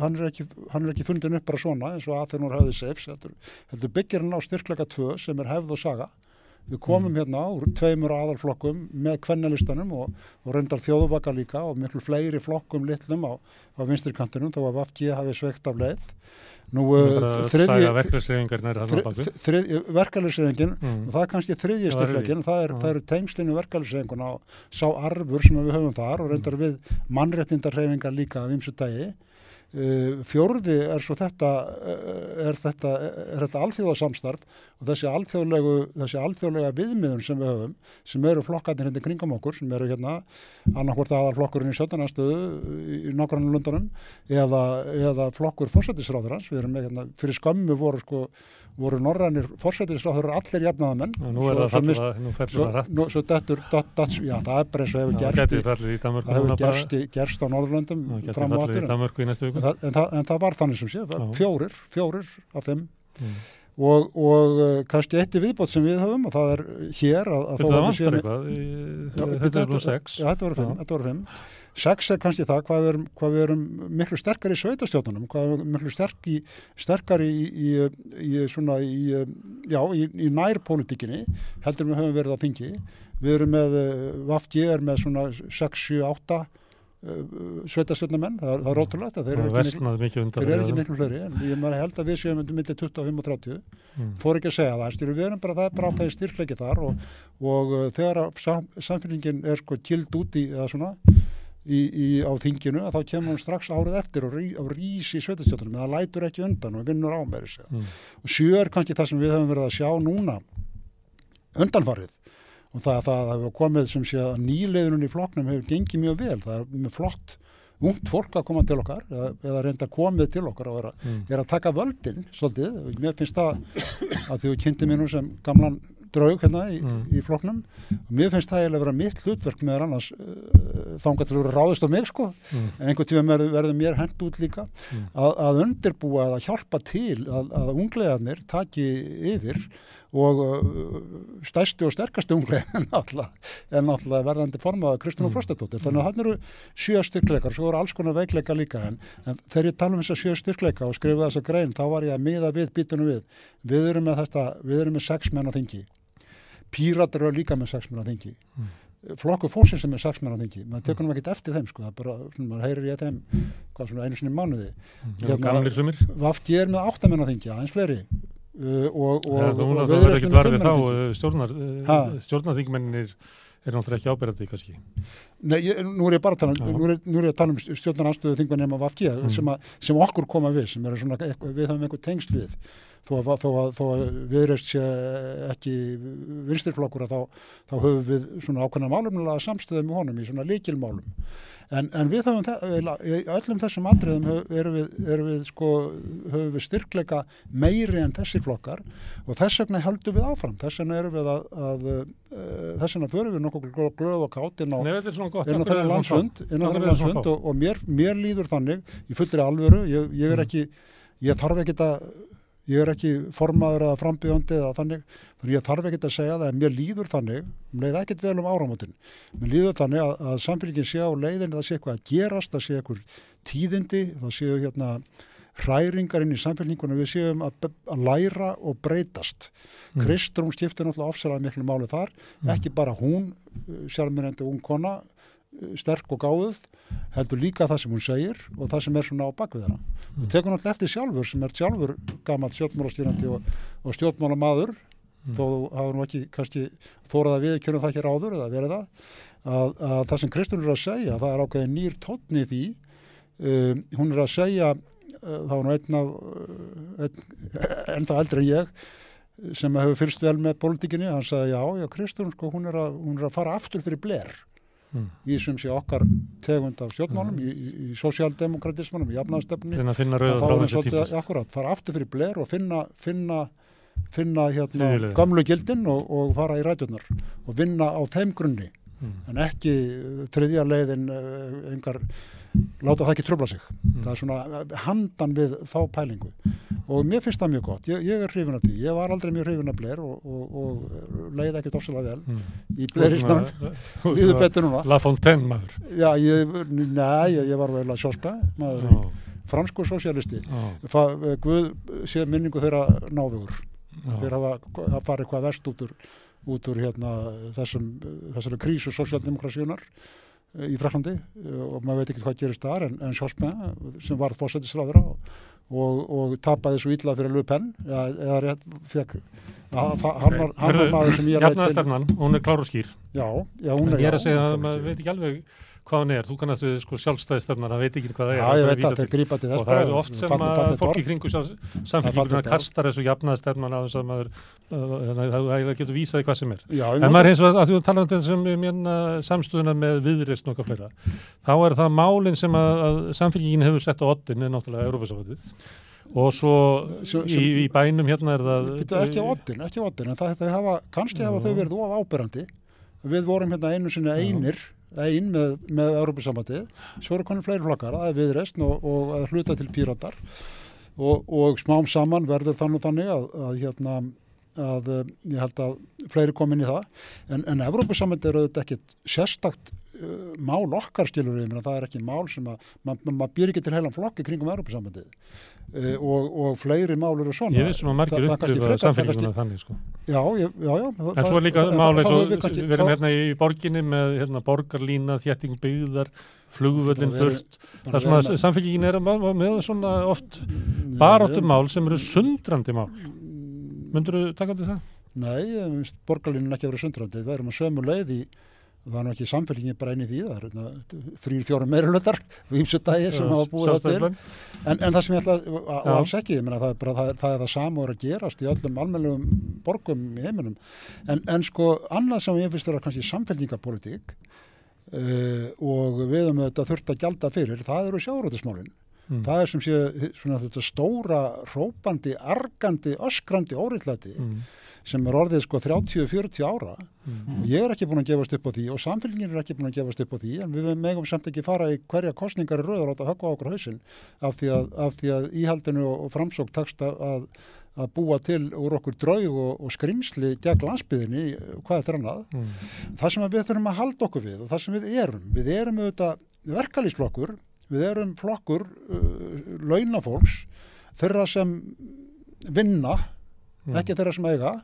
hann er ekki fundin upp bara svona eins og Aþenor hafði Seifs, heldur byggir hann á styrkleika 2 sem er hefð og saga. Við komum hérna úr 2 aðalflokkum með kvennalistanum og reyndar þjóðvaka líka og miklu fleiri flokkum litlum á vinstrikantinum þó að VFG hafi sveikt af leið. Nú verkalýðshreyfingin og það er kannski þriðji styrkleikin, það eru tengslinu verkalýðshreyfinguna og sá arfur sem við höfum þar og reyndar við mannréttindarhreyfingar líka af ýmsu tagi. Fjórði svo þetta alþjóðasamstarf og þessi alþjóðlega viðmiðun sem við höfum, sem eru flokkarnir hérna kringum okkur, sem eru hérna annarkvort aðalflokkurinn í stjórnarandstöðu í nágrannalöndunum eða flokkur forsætisráðherrans. Við erum með hérna, fyrir skömmu voru norrænir forsætisráðherrar allir jafnaðarmenn. Nú er það fallið, nú fer það rætt. Svo dettur, já, það bara eins og hefur gerst á Norðurlöndum fram og aftur. En það var þannig sem sé, fjórir af 5. Og kannski eitt viðbót sem við höfum, og það er hér að þetta vantar eitthvað, þetta er 6. Já, þetta voru 5. 6 kannski það hvað við erum miklu sterkari í sveitastjórnunum, hvað við erum miklu sterkari í nærpólitíkinni heldur við höfum verið á þingi. Við erum með VFG með svona 6, 7, 8 sveitastjórnarmenn, það er ótrúlegt að þeir eru ekki miklu fleiri, en ég held að við séum milli 25 og 30. Fór ekki að segja það, við erum það er bara ákveðin styrkleiki þar og þegar samfélkingin er gild út í eða svona á þinginu, að þá kemur hún strax árið eftir og rís í sveitastjórnum, en það lætur ekki undan og vinnur á meiri segja. Og 7 er kannski það sem við höfum verið að sjá núna undanfarið, og það hefur komið sem sé að nýleiðurinn í flokknum hefur gengið mjög vel. Það er með flott ungt fólk að koma til okkar eða reynda komið til okkar og er að taka völdin svolítið. Mér finnst það að þú kynnti mér nú sem gamlan draug hérna í flokknum, og mér finnst það eiginlega vera mitt hlutverk meðal annars þangað til að ráðist á mig en einhvern tíma verður mér hent út líka að undirbúa eða hjálpa til að ungleiðarnir taki yfir og stærsti og sterkasti ungleiðin er náttúrulega verðandi formaður Kristrún Frostadóttir. Þannig að hann eru 7 styrkleikar, svo eru alls konar veikleika líka, en þegar ég tala þessa 7 styrkleika og skrifa þessa grein, þá var ég að miða við erum með 6 menn á þingi. Píratar eru líka með 6 menn á þingi. Flokkur fólksins sem er 6 menn á þingi, maður tekur nú ekkert eftir þeim, það er bara, maður heyrir ég þeim einu sinni í mánuði. VFG með 8 menn á þingi, aðeins fleiri. Þú verður ekkert varfið þá stjórnarþingmennir er náttúrulega ekki áberandi kannski. Nei, nú er ég bara að tala um stjórnarandstöðu þingmenn nema VFG sem okkur koma við, sem eru svona, við höfum einhver tengsl við. Þó að Viðreisn sé ekki vinstriflokkur, þá höfum við svona ákveðna málefnilega samstöðu með honum í svona lykilmálum. En við höfum í öllum þessum atriðum höfum við styrkleika meiri en þessir flokkar, og þess vegna höldum við áfram. Þess vegna erum við þess vegna förum við nokkuð glöð og kátt inn á þeirra landsfund og mér líður þannig í fullri alvöru. Ég er ekki formaður eða frambjóðandi eða þannig ég þarf ekkert að segja það, en mér líður þannig, leið ekkert vel áramótin. Mér líður þannig að samfélgin sé á leiðinni, það sé eitthvað að gerast, það sé eitthvað tíðindi, það séu hérna hræringar inn í samfélginguna, við séum að læra og breytast. Kristrún skiptir náttúrulega ofsalega miklu máli þar, ekki bara hún, sjálfmennandi ung kona, sterk og gáðuð, heldur líka það sem hún segir og það sem er svona á bakvið hana. Þú tekur náttúrulega eftir sjálfur, sem er sjálfur gamall stjórnmálastýrandi og stjórnmálamaður, þó hafa nú ekki kannski þórað að viðurkenna það hér áður eða verið að það sem Kristrún er að segja, það er ákveðin nýr tónn í því. Hún er að segja, það var nú ennþá eldri en ég, sem hefur fylgst vel með pólitíkinni, hann sagði já, Kristrún, hún er að fara aftur fyrir Blair. Í sem sé okkar tegund af stjórnmálum, í sósíaldemokratismanum, í jafnaðarstefnunni, fara aftur fyrir Blair og finna hérna gömlu gildin og fara í ræturnar og vinna á þeim grunni, en ekki þriðja leiðin láta það ekki trufla sig. Það er svona handan við þá pælingu og mér finnst það mjög gott. Ég er hrifinn af því. Ég var aldrei mjög hrifinn af Blair og leið ekkert ofsalega vel í Blairisman. Líður betur núna. La Fontaine maður. Já, ég var vel að sjóspa maður, franskur sósíalisti. Guð sé minningu þeirra náðugur. Þeir hafa farið eitthvað verst út úr hérna þessari krísu sósíaldemokrasíunar í Frakklandi og maður veit ekki hvað gerist þar, en Jospin sem varð forsætisráðherra og tapaði svo illa fyrir Le Pen eða rétt fekk hann var maður sem ég rætti Jafnaðarstefnan, hún er klár og skýr. Já, hún er. Ég er að segja að maður veit ekki alveg hvað hann þú kannast við sko sjálfstæðisstefnan, hann veit ekki hvað það Já, ég veit að þeir grípa til þess og það oft sem að fólk í kringu samfélkinguna kastar þessu jafnaðarstefnan á þess að maður það getur vísað í hvað sem en maður eins og að þú talar um þessum samstöðuna með Viðreisn og eitthvað fleira, þá það málin sem að samfélkingin hefur sett á oddin náttúrulega Evrópusambandið og svo í bænum hérna það ekki á oddin, en kannski hafa þau verið of áberandi. Við vorum hérna einu sinni ein með Evrópusambandið, svo eru konur fleiri flokkar, það Viðreisn og að hluta til Píratar og smám saman verður þannig að ég held að fleiri kom inn í það, en Evrópusambandið auðvitað ekki sérstakt mál okkar skilur við, það ekki mál sem að maður býr ekki til heilan flokk í kringum Evrópusambandið og fleiri mál eru svona. Ég vissum að margir upplifa samfélkinguna þannig sko. Já. En svo líka mál eins og við erum hérna í borginni með borgarlína, þétting byggðar, flugvöllin burt. Það sem að samfélkingin með svona oft baráttumál sem eru sundrandi mál. Myndirðu taka til það? Nei, borgarlínan ekki verið sundrandi. Það erum að sömu leið í það ekki samfélkingin bara inn í því, það 3-4 meirihlutar og ýmsu dagi sem hafa búið það til. En það sem ég ætla og alls ekki, það það sama að gerast í öllum almennlegum borgum í heiminum. En sko annað sem ég finnst vera kannski samfélkingapólitík og við höfum þetta þurft að gjalda fyrir, það eru sjávarútvegsmálin. Það sem sé svona þetta stóra, hrópandi, argandi, öskrandi óréttlæti sem orðið sko 30-40 ára og ég ekki búin að gefast upp á því og samfélkingin ekki búin að gefast upp á því, en við megum samt ekki fara í hverja kosningar í röð og láta höggva á okkur hausinn af því að íhaldinu og framsókn tekst að búa til úr okkur draug og skrimsli gegn landsbyggðinni, hvað þetta annað. Það sem við þurfum að halda okkur við og það sem við erum auðvitað verkalýðsflokkur, við erum flokkur launafólks, þeirra sem vinna, ekki þeirra sem eiga,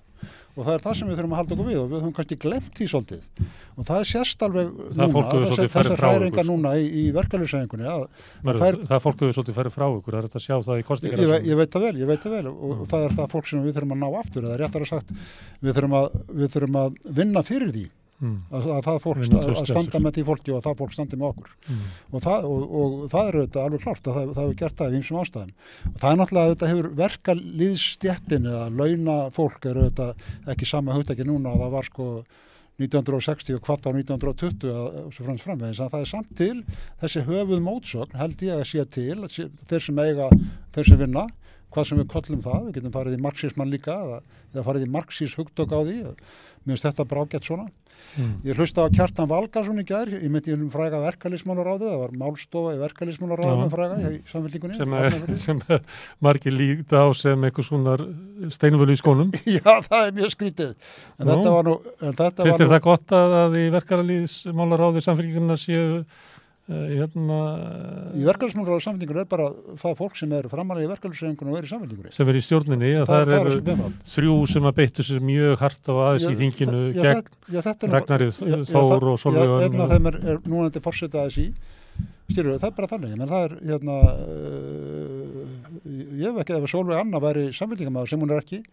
og það það sem við þurfum að halda okkur við og við höfum kannski glemt því svolítið. Og það sést alveg núna, þessar hræringar núna í verkalýðshreyfingunni. Það fólk hefur svolítið farið frá ykkur, það þetta að sjá það í kosningar. Ég veit það vel og það það fólk sem við þurfum að ná aftur, eða réttara sagt, við þurfum að vinna fyrir því. Að það fólk að standa með því fólki og að það fólk standi með okkur og það þetta alveg klárt að það hefur gert það í ýmsum ástæðum og það náttúrulega þetta hefur verkalýðsstéttin eða launa fólk þetta ekki sama hugtaki núna og það var sko 1960 og hvað þá 1920 og svo framvegis að það samt til þessi höfuð mótsögn held ég að sé til þeir sem eiga, þeir sem vinna hvað sem við köllum það, við getum farið í marxisman líka eða farið í marxís hugtök á því mér finnst þetta brágætt svona Ég hlusta á Kjartan Valgarðsson í gær ég myndi fræga verkalýðsmálaráðið það var málstofa í verkalýðsmálaráðinu fræga í Samfylkingunni sem margir líta á sem eitthvað svona steinvölu í skónum Já, það mjög skrítið en þetta var nú Finnst þér það gott að í verkalýðsmálaráðið Samfylkingunna séu í verkalýðsmálaráði Samfylkingunni bara það fólk sem framalega í verkalýðshreyfingunni og í Samfylkingunni sem í stjórninni það eru 3 sem að beittu sér mjög hart á aðeins í þinginu gegn Ragnari Þór og Sólveig einn af þeim núnandi forseta ASÍ styrur, það bara þannig menn það ég hef ekki ef Sólveig Anna væri Samfylkingarmaður sem hún ekki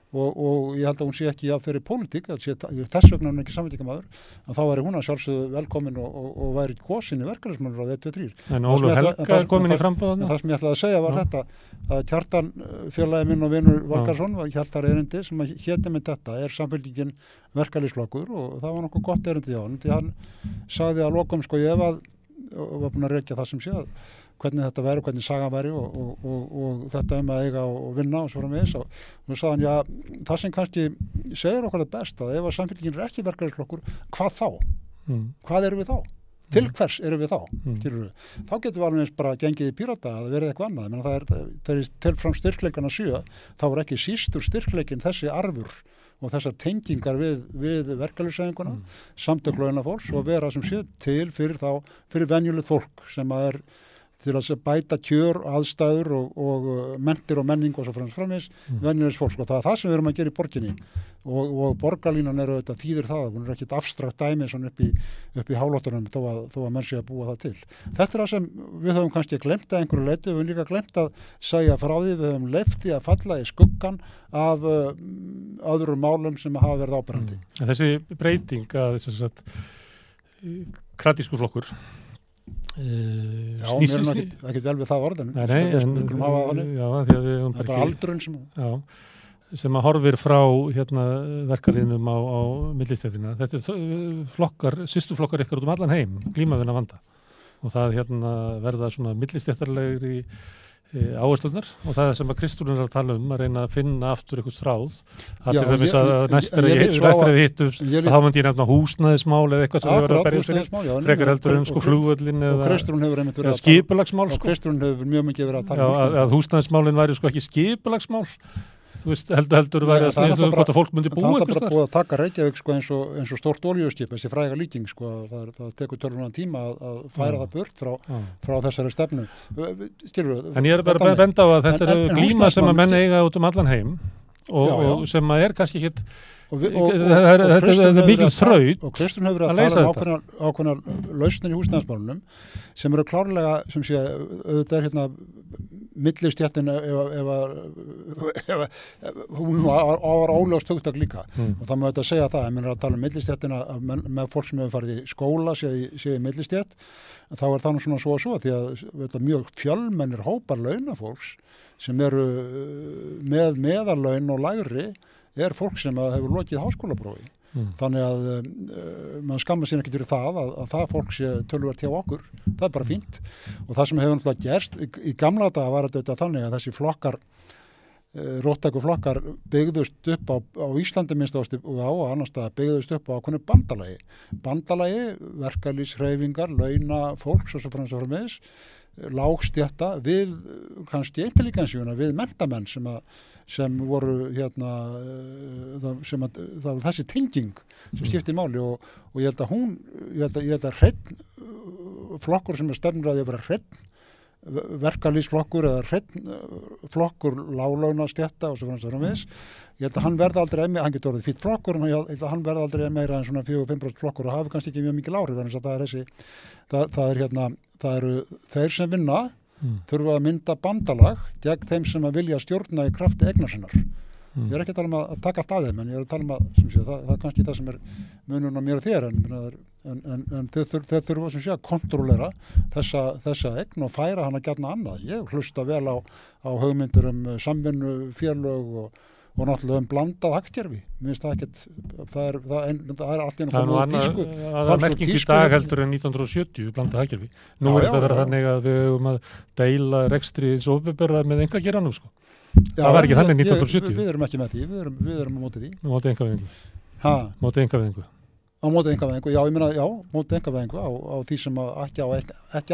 og ég held að hún sé ekki af þeirri pólitík þess vegna hún ekki samfélkingamaður að þá væri hún að sjálfsögðu velkomin og væri kosin í verkalýðsmálaráði 1, 2, 3 En Ólöf Helga komin í framboð það sem ég ætlaði að segja var þetta að Kjartan félagi minn og vinur Valgarðsson Kjartan erindi sem héti með þetta samfélkingin verkalýðsflokkur og það var nokkuð gott erindi hjá hann því hann sagði að lokum sko ég var búin að rekja það sem sé hvernig þetta væri, hvernig sagan væri og þetta að eiga og vinna og svo framvegis og nú sagði hann, já, það sem kannski segir okkur það best að ef að samfélkingin ekki verkalýðsflokkur, hvað þá? Hvað erum við þá? Til hvers erum við þá? Þá getum við alveg eins bara gengið í Pírata að verið eitthvað annað, menn það er til fram styrkleikana 7, þá er ekki sístur styrkleikin þessi arfur og þessar tengingar við verkalýðshreyfinguna, samtök launafólks og vera sem sé til fyrir venjulegt fólk sem að til að bæta kjör, aðstæður og mentir og menning og svo framvegis venjulegs fólks og það sem við erum að gera í borginni og borgarlínan þetta þýðir það, hún ekkert abstrakt dæmi svona upp í hálóttunum þó að menn sé að búa það til. Þetta það sem við höfum kannski glemt að einhverju leyti, við höfum líka glemt að segja frá því, við höfum leyft því að falla í skuggan af öðrum málum sem hafa verið áberandi. Þessi breyting að þess að kratísku flokkur. Já, mér er ekki vel við það orðin. Nei, já, því að við það er bara aldurinn sem að horfir frá verkalýðnum á millistéttina. Þetta flokkar, systurflokkar ykkur út allan heim, glíma við þennan vanda. Og það verða svona millistéttarlegri áherslunar og það sem að Kristúrinn er að tala að reyna að finna aftur eitthvað stráð að til dæmis að næst er við hittumst að þá myndi ég nefna húsnæðismál eða eitthvað sem við verðum að berjast fyrir frekar heldur en flugvöllin eða skipulagsmál og Kristúrinn hefur mjög mikið verið að tala að húsnæðismálin væri ekki skipulagsmál. Þú veist, heldur væri að snýðast hvort að fólk myndi búa eitthvað þar. Það er bara búið að taka Reykjavík eins og stórt olíuskip, þessi fræga líking, það tekur tölunan tíma að færa það burt frá þessari stefnu. En ég er bara að benda á að þetta eru glíma sem að menn eiga út allan heim og sem að kannski ekkit þetta er mikil þraut og Kristján hefur verið að tala ákveðnar lausnir í húsnæðismálunum sem eru klárlega sem sé auðvitað millistéttin ef hún var óljóst hugtak líka og það má þetta segja það, ég meina að tala millistéttina með fólk sem hefur farið í skóla séu í millistétt, þá er það nú svona svo því að þetta mjög fjölmennir hópar launafólks sem eru með meðallaun og lægri er fólk sem hefur lokið háskólaprófi. Þannig að mann skammar sín ekki fyrir það að það fólk sé töluvert hjá okkur. Það er bara fínt. Og það sem hefur náttúrulega gerst, í gamla daga var þetta þannig að þessi flokkar, róttæku flokkar byggðust upp á Íslandi minnst og á annars staðar byggðust upp á ákveðnu bandalagi. Bandalagi, verkalýðshreyfingar, launa fólks og svo framvegis, lágstétta við kannski intelligensjuna, við menntamenn sem voru það var þessi tenging sem skipti máli og ég held að hreinn flokkur sem stefnir að vera hreinn verkalýðsflokkur eða hreinn flokkur láglaunastétta og svo framvegis. Ég held að hann verði aldrei hann getur orðið fýtt flokkur en ég held að hann verði aldrei meira en svona 4-5% flokkur og hafi kannski ekki mjög mikil áhrif en það eru þeir sem vinna þurfa að mynda bandalag gegn þeim sem að vilja stjórna í krafti eignar sinnar. Ég er ekki að tala að taka allt að þeim en ég er að tala það er kannski það sem er munurinn á mér og þér en þeir þurfa sem sé að kontrollera þessa eign og færa hana gjarna annað. Ég hlusta vel á hugmyndir samvinnu, félög og náttúrulega blandað hagkerfi. Mér finnst það ekkert, það er allt einu komið á tísku. Það er merking í dag heldur en 1970 blandað hagkerfi. Nú er þetta verið þannig að við höfum að deila rekstri eins og opinberða með einkageranum sko. Það var ekki þannig 1970. Við erum ekki með því, við erum á móti því. Móti einkavæðingu. Móti einkavæðingu. Á móti einkavæðingu, já, ég meina, móti einkavæðingu á því sem ekki á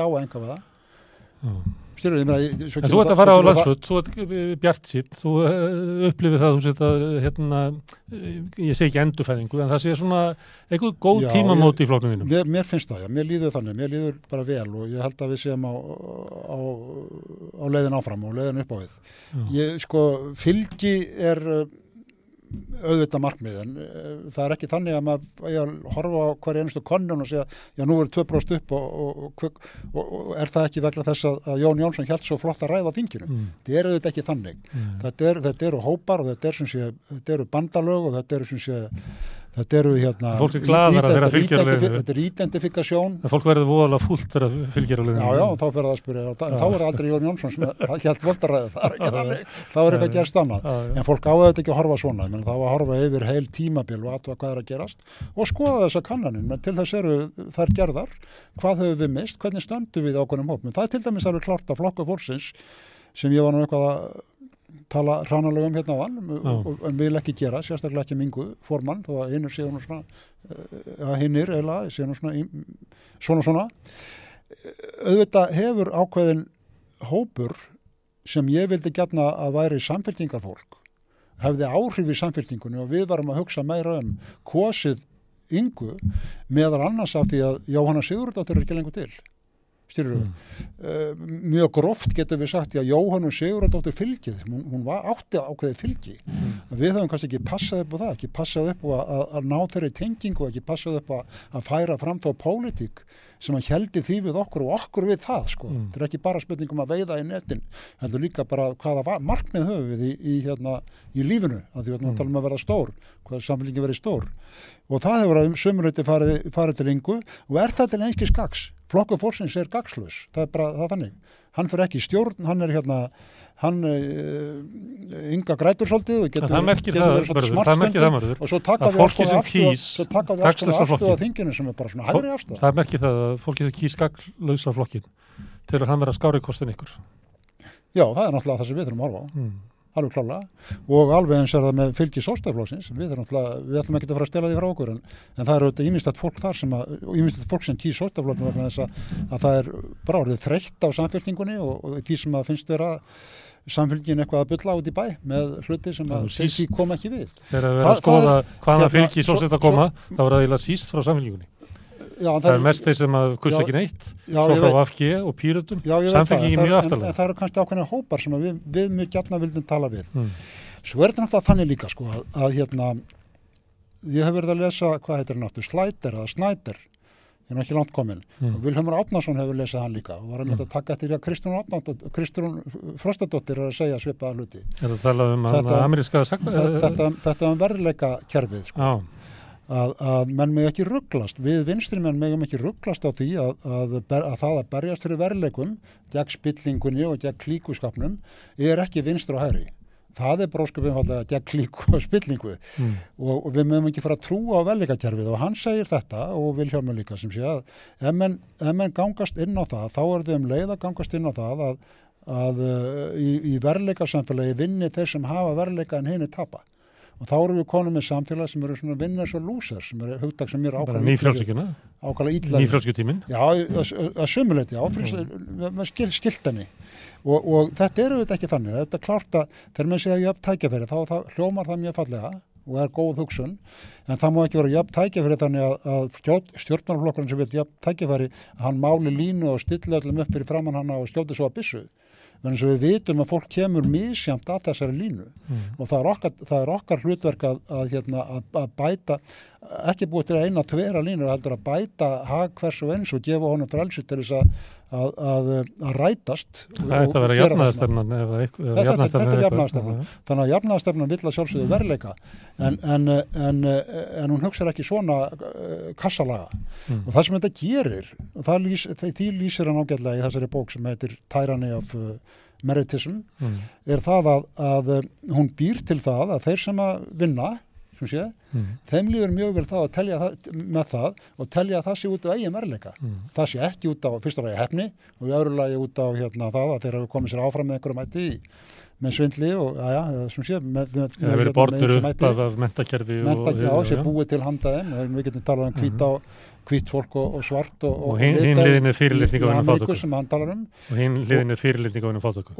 að einkavæða. Styrur, ég meina, en þú ert að fara á landsfund, þú ert bjart sítt, þú upplifir það, þú setja, ég segi ekki endurfæðingu, en það sé svona eitthvað góð tímamót í flokknum þínum. Mér finnst það, mér líður þannig, mér líður bara vel og ég held að við séum á leiðin áfram og leiðin upp á við. Fylgi er auðvitað markmið en það er ekki þannig að maður horfa á hverja einustu könnun og segja já nú er 2% upp og er það ekki vegna þess að Jón Jónsson hélt svo flott að ræða á þinginu. Það er auðvitað ekki þannig. Þetta eru hópar og þetta eru bandalög og þetta eru fólk er glaðara þegar fylgir þetta er identifikasjón. Fólk verður voðalega fúlt þegar fylgir á lögum. Já, þá fer það að spyrja. Þá er aldrei Jón Jónsson sem hélt vondaræði. Það er ekki þannig. Þá er eitthvað gerst annað. En fólk á þetta ekki að horfa svona. Þá að horfa yfir heil tímabil og athuga hvað er að gerast og skoða þessa kannanir. Men til þess eru þær gerðar. Hvað höfum við mist? Hvernig stöndum við ákveðnum hópum? Það er til dæmis alveg klárt að Flokkur fólksins sem ég var nú eitthvað að tala hranalega hérna á hann en vil ekki gera, sérstaklega ekki mingu formann, þó að hinnur séu nú svona hinnir eiginlega séu nú svona auðvitað hefur ákveðin hópur sem ég vildi gjarna að væri samfylkingarfólk hefði áhrif í samfylkingunni og við varum að hugsa meira kosið Ingu meðal annars af því að Jóhanna Sigurðardóttir er ekki lengur til. Mjög gróft getum við sagt, Jóhannu Sigurðardóttir fylgið, hún átti ákveðið fylgi. Við höfum kannski ekki passað upp á það, ekki passað upp á að ná þeirri tengingu, ekki passað upp á að færa fram þá pólitík sem að héldi því við okkur og okkur við það, sko. Þetta ekki bara spurningum að veiða í netin, heldur líka bara hvaða markmið höfum við í lífinu, að því að tala að vera stór, hvað samfélgin verið stór. Og það hefur að sömuleyti farið til Ingu og það til einskis gagns. Flokkur fólksins gagslaus, það bara það þannig. Hann fyrir ekki í stjórn, hann Inga grætur svolítið og getur verið svolítið smartstundum og svo taka við afstöðu á þinginu sem bara svona hægri afstöða. Það merkir það að fólkið kýs gagnlausa flokkin til að hann vera skári kostin ykkur. Já, það náttúrulega það sem við þurfum að horfa á. Alveg klálega og alveg eins það með fylgi Sjálfstæðisflokksins við ætlum ekki að fara að stela því frá okkur en það er auðvitað ýmislegt fólk þar ýmislegt fólk sem kýs Sjálfstæðisflokkinn vegna þess að það bara orðið þreytt á samfylkingunni og því sem að finnst vera samfylgin eitthvað að bulla út í bæ með hluti sem að því kom ekki við. Þegar við erum að skoða hvaða fylgi Sjálfstæðisflokkinn að koma þá er það eiginlega síst frá samfylgingunni. Já, það er mest þeir sem að kussa ekki neitt svo frá VFG og Pírötum samfylgingin mjög aftarlega. En það eru kannski ákveðna hópar sem við mjög gjarna vildum tala við. Svo er þetta náttúrulega þannig líka sko, að ég hef verið að lesa, hvað heitir hann áttu, Slæder eða Snæder, ég er ekki langt komin og Vilhjálmur Árnason hefur lesað hann líka og var að taka eftir að Kristrún Frostadóttir að segja svipaða hluti. Er það talað ameríska þetta verðleika kerfið sko. Að menn meg ekki rugglast við vinstri menn megum ekki rugglast á því að það að berjast fyrir verðleikum gegn spillingunni og gegn klíkuskapnum ekki vinstri og hægri það bróðskap einfallega gegn klíku og spillingu og við megum ekki fara að trúa á verðleikakerfið og hann segir þetta og Vilhjálmur líka sem sé að ef menn gangast inn á það þá þau leið að gangast inn á það að í verðleikasamfélagi vinni þeir sem hafa verðleika en hinir tapa. Og þá erum við konum með samfélag sem eru svona winners og losers sem eru hugtak sem eru ákvæmlega illa. Nýfrjálsíkjutíminn? Já, að sumuleyti, með skiltani. Og þetta eru þetta ekki þannig. Þetta er klárt að þegar maður segja jöfn tækjafæri þá hljómar það mjög fallega og góð hugsun. En það má ekki vera jöfn tækjafæri þannig að stjórnmálaflokkurinn sem vil jöfn tækjafæri að hann máli línu og stilli öllum upp fyrir framan hana og skjóti svo að byssu. Þannig að við vitum að fólk kemur misjæmt að þessari línu og það er okkar hlutverk að bæta, ekki búið til eina tvera línu, heldur að bæta hag hvers og eins og gefa honum frelsi til þess að rætast. Það ætti að vera jafnaðarstefnan. Þetta er jafnaðarstefnan. Þannig að jafnaðarstefnan vill að sjálfsögðu verðleika en hún hugsar ekki svona kassalaga. Og það sem þetta gerir, því lýsir hann ágætlega í þessari bók sem heitir Tyranny of Meritism, er það að hún býr til það að þeir sem að vinna þeim líður mjög vel það að telja með það og telja að það sé út á eigin verðleika. Það sé ekki út á fyrsta lagi hefni og í öðru lagi út á það að þeir hafa komið sér áfram með einhverjum ætti með svindli og með verið borður upp af menntakerfi sé búið til handa þeim og við getum talað hvítt fólk og svart og hinn liðin er fyrirlitning á einum fátæku sem hann talar og hinn liðin er fyrirlitning á einum fátæku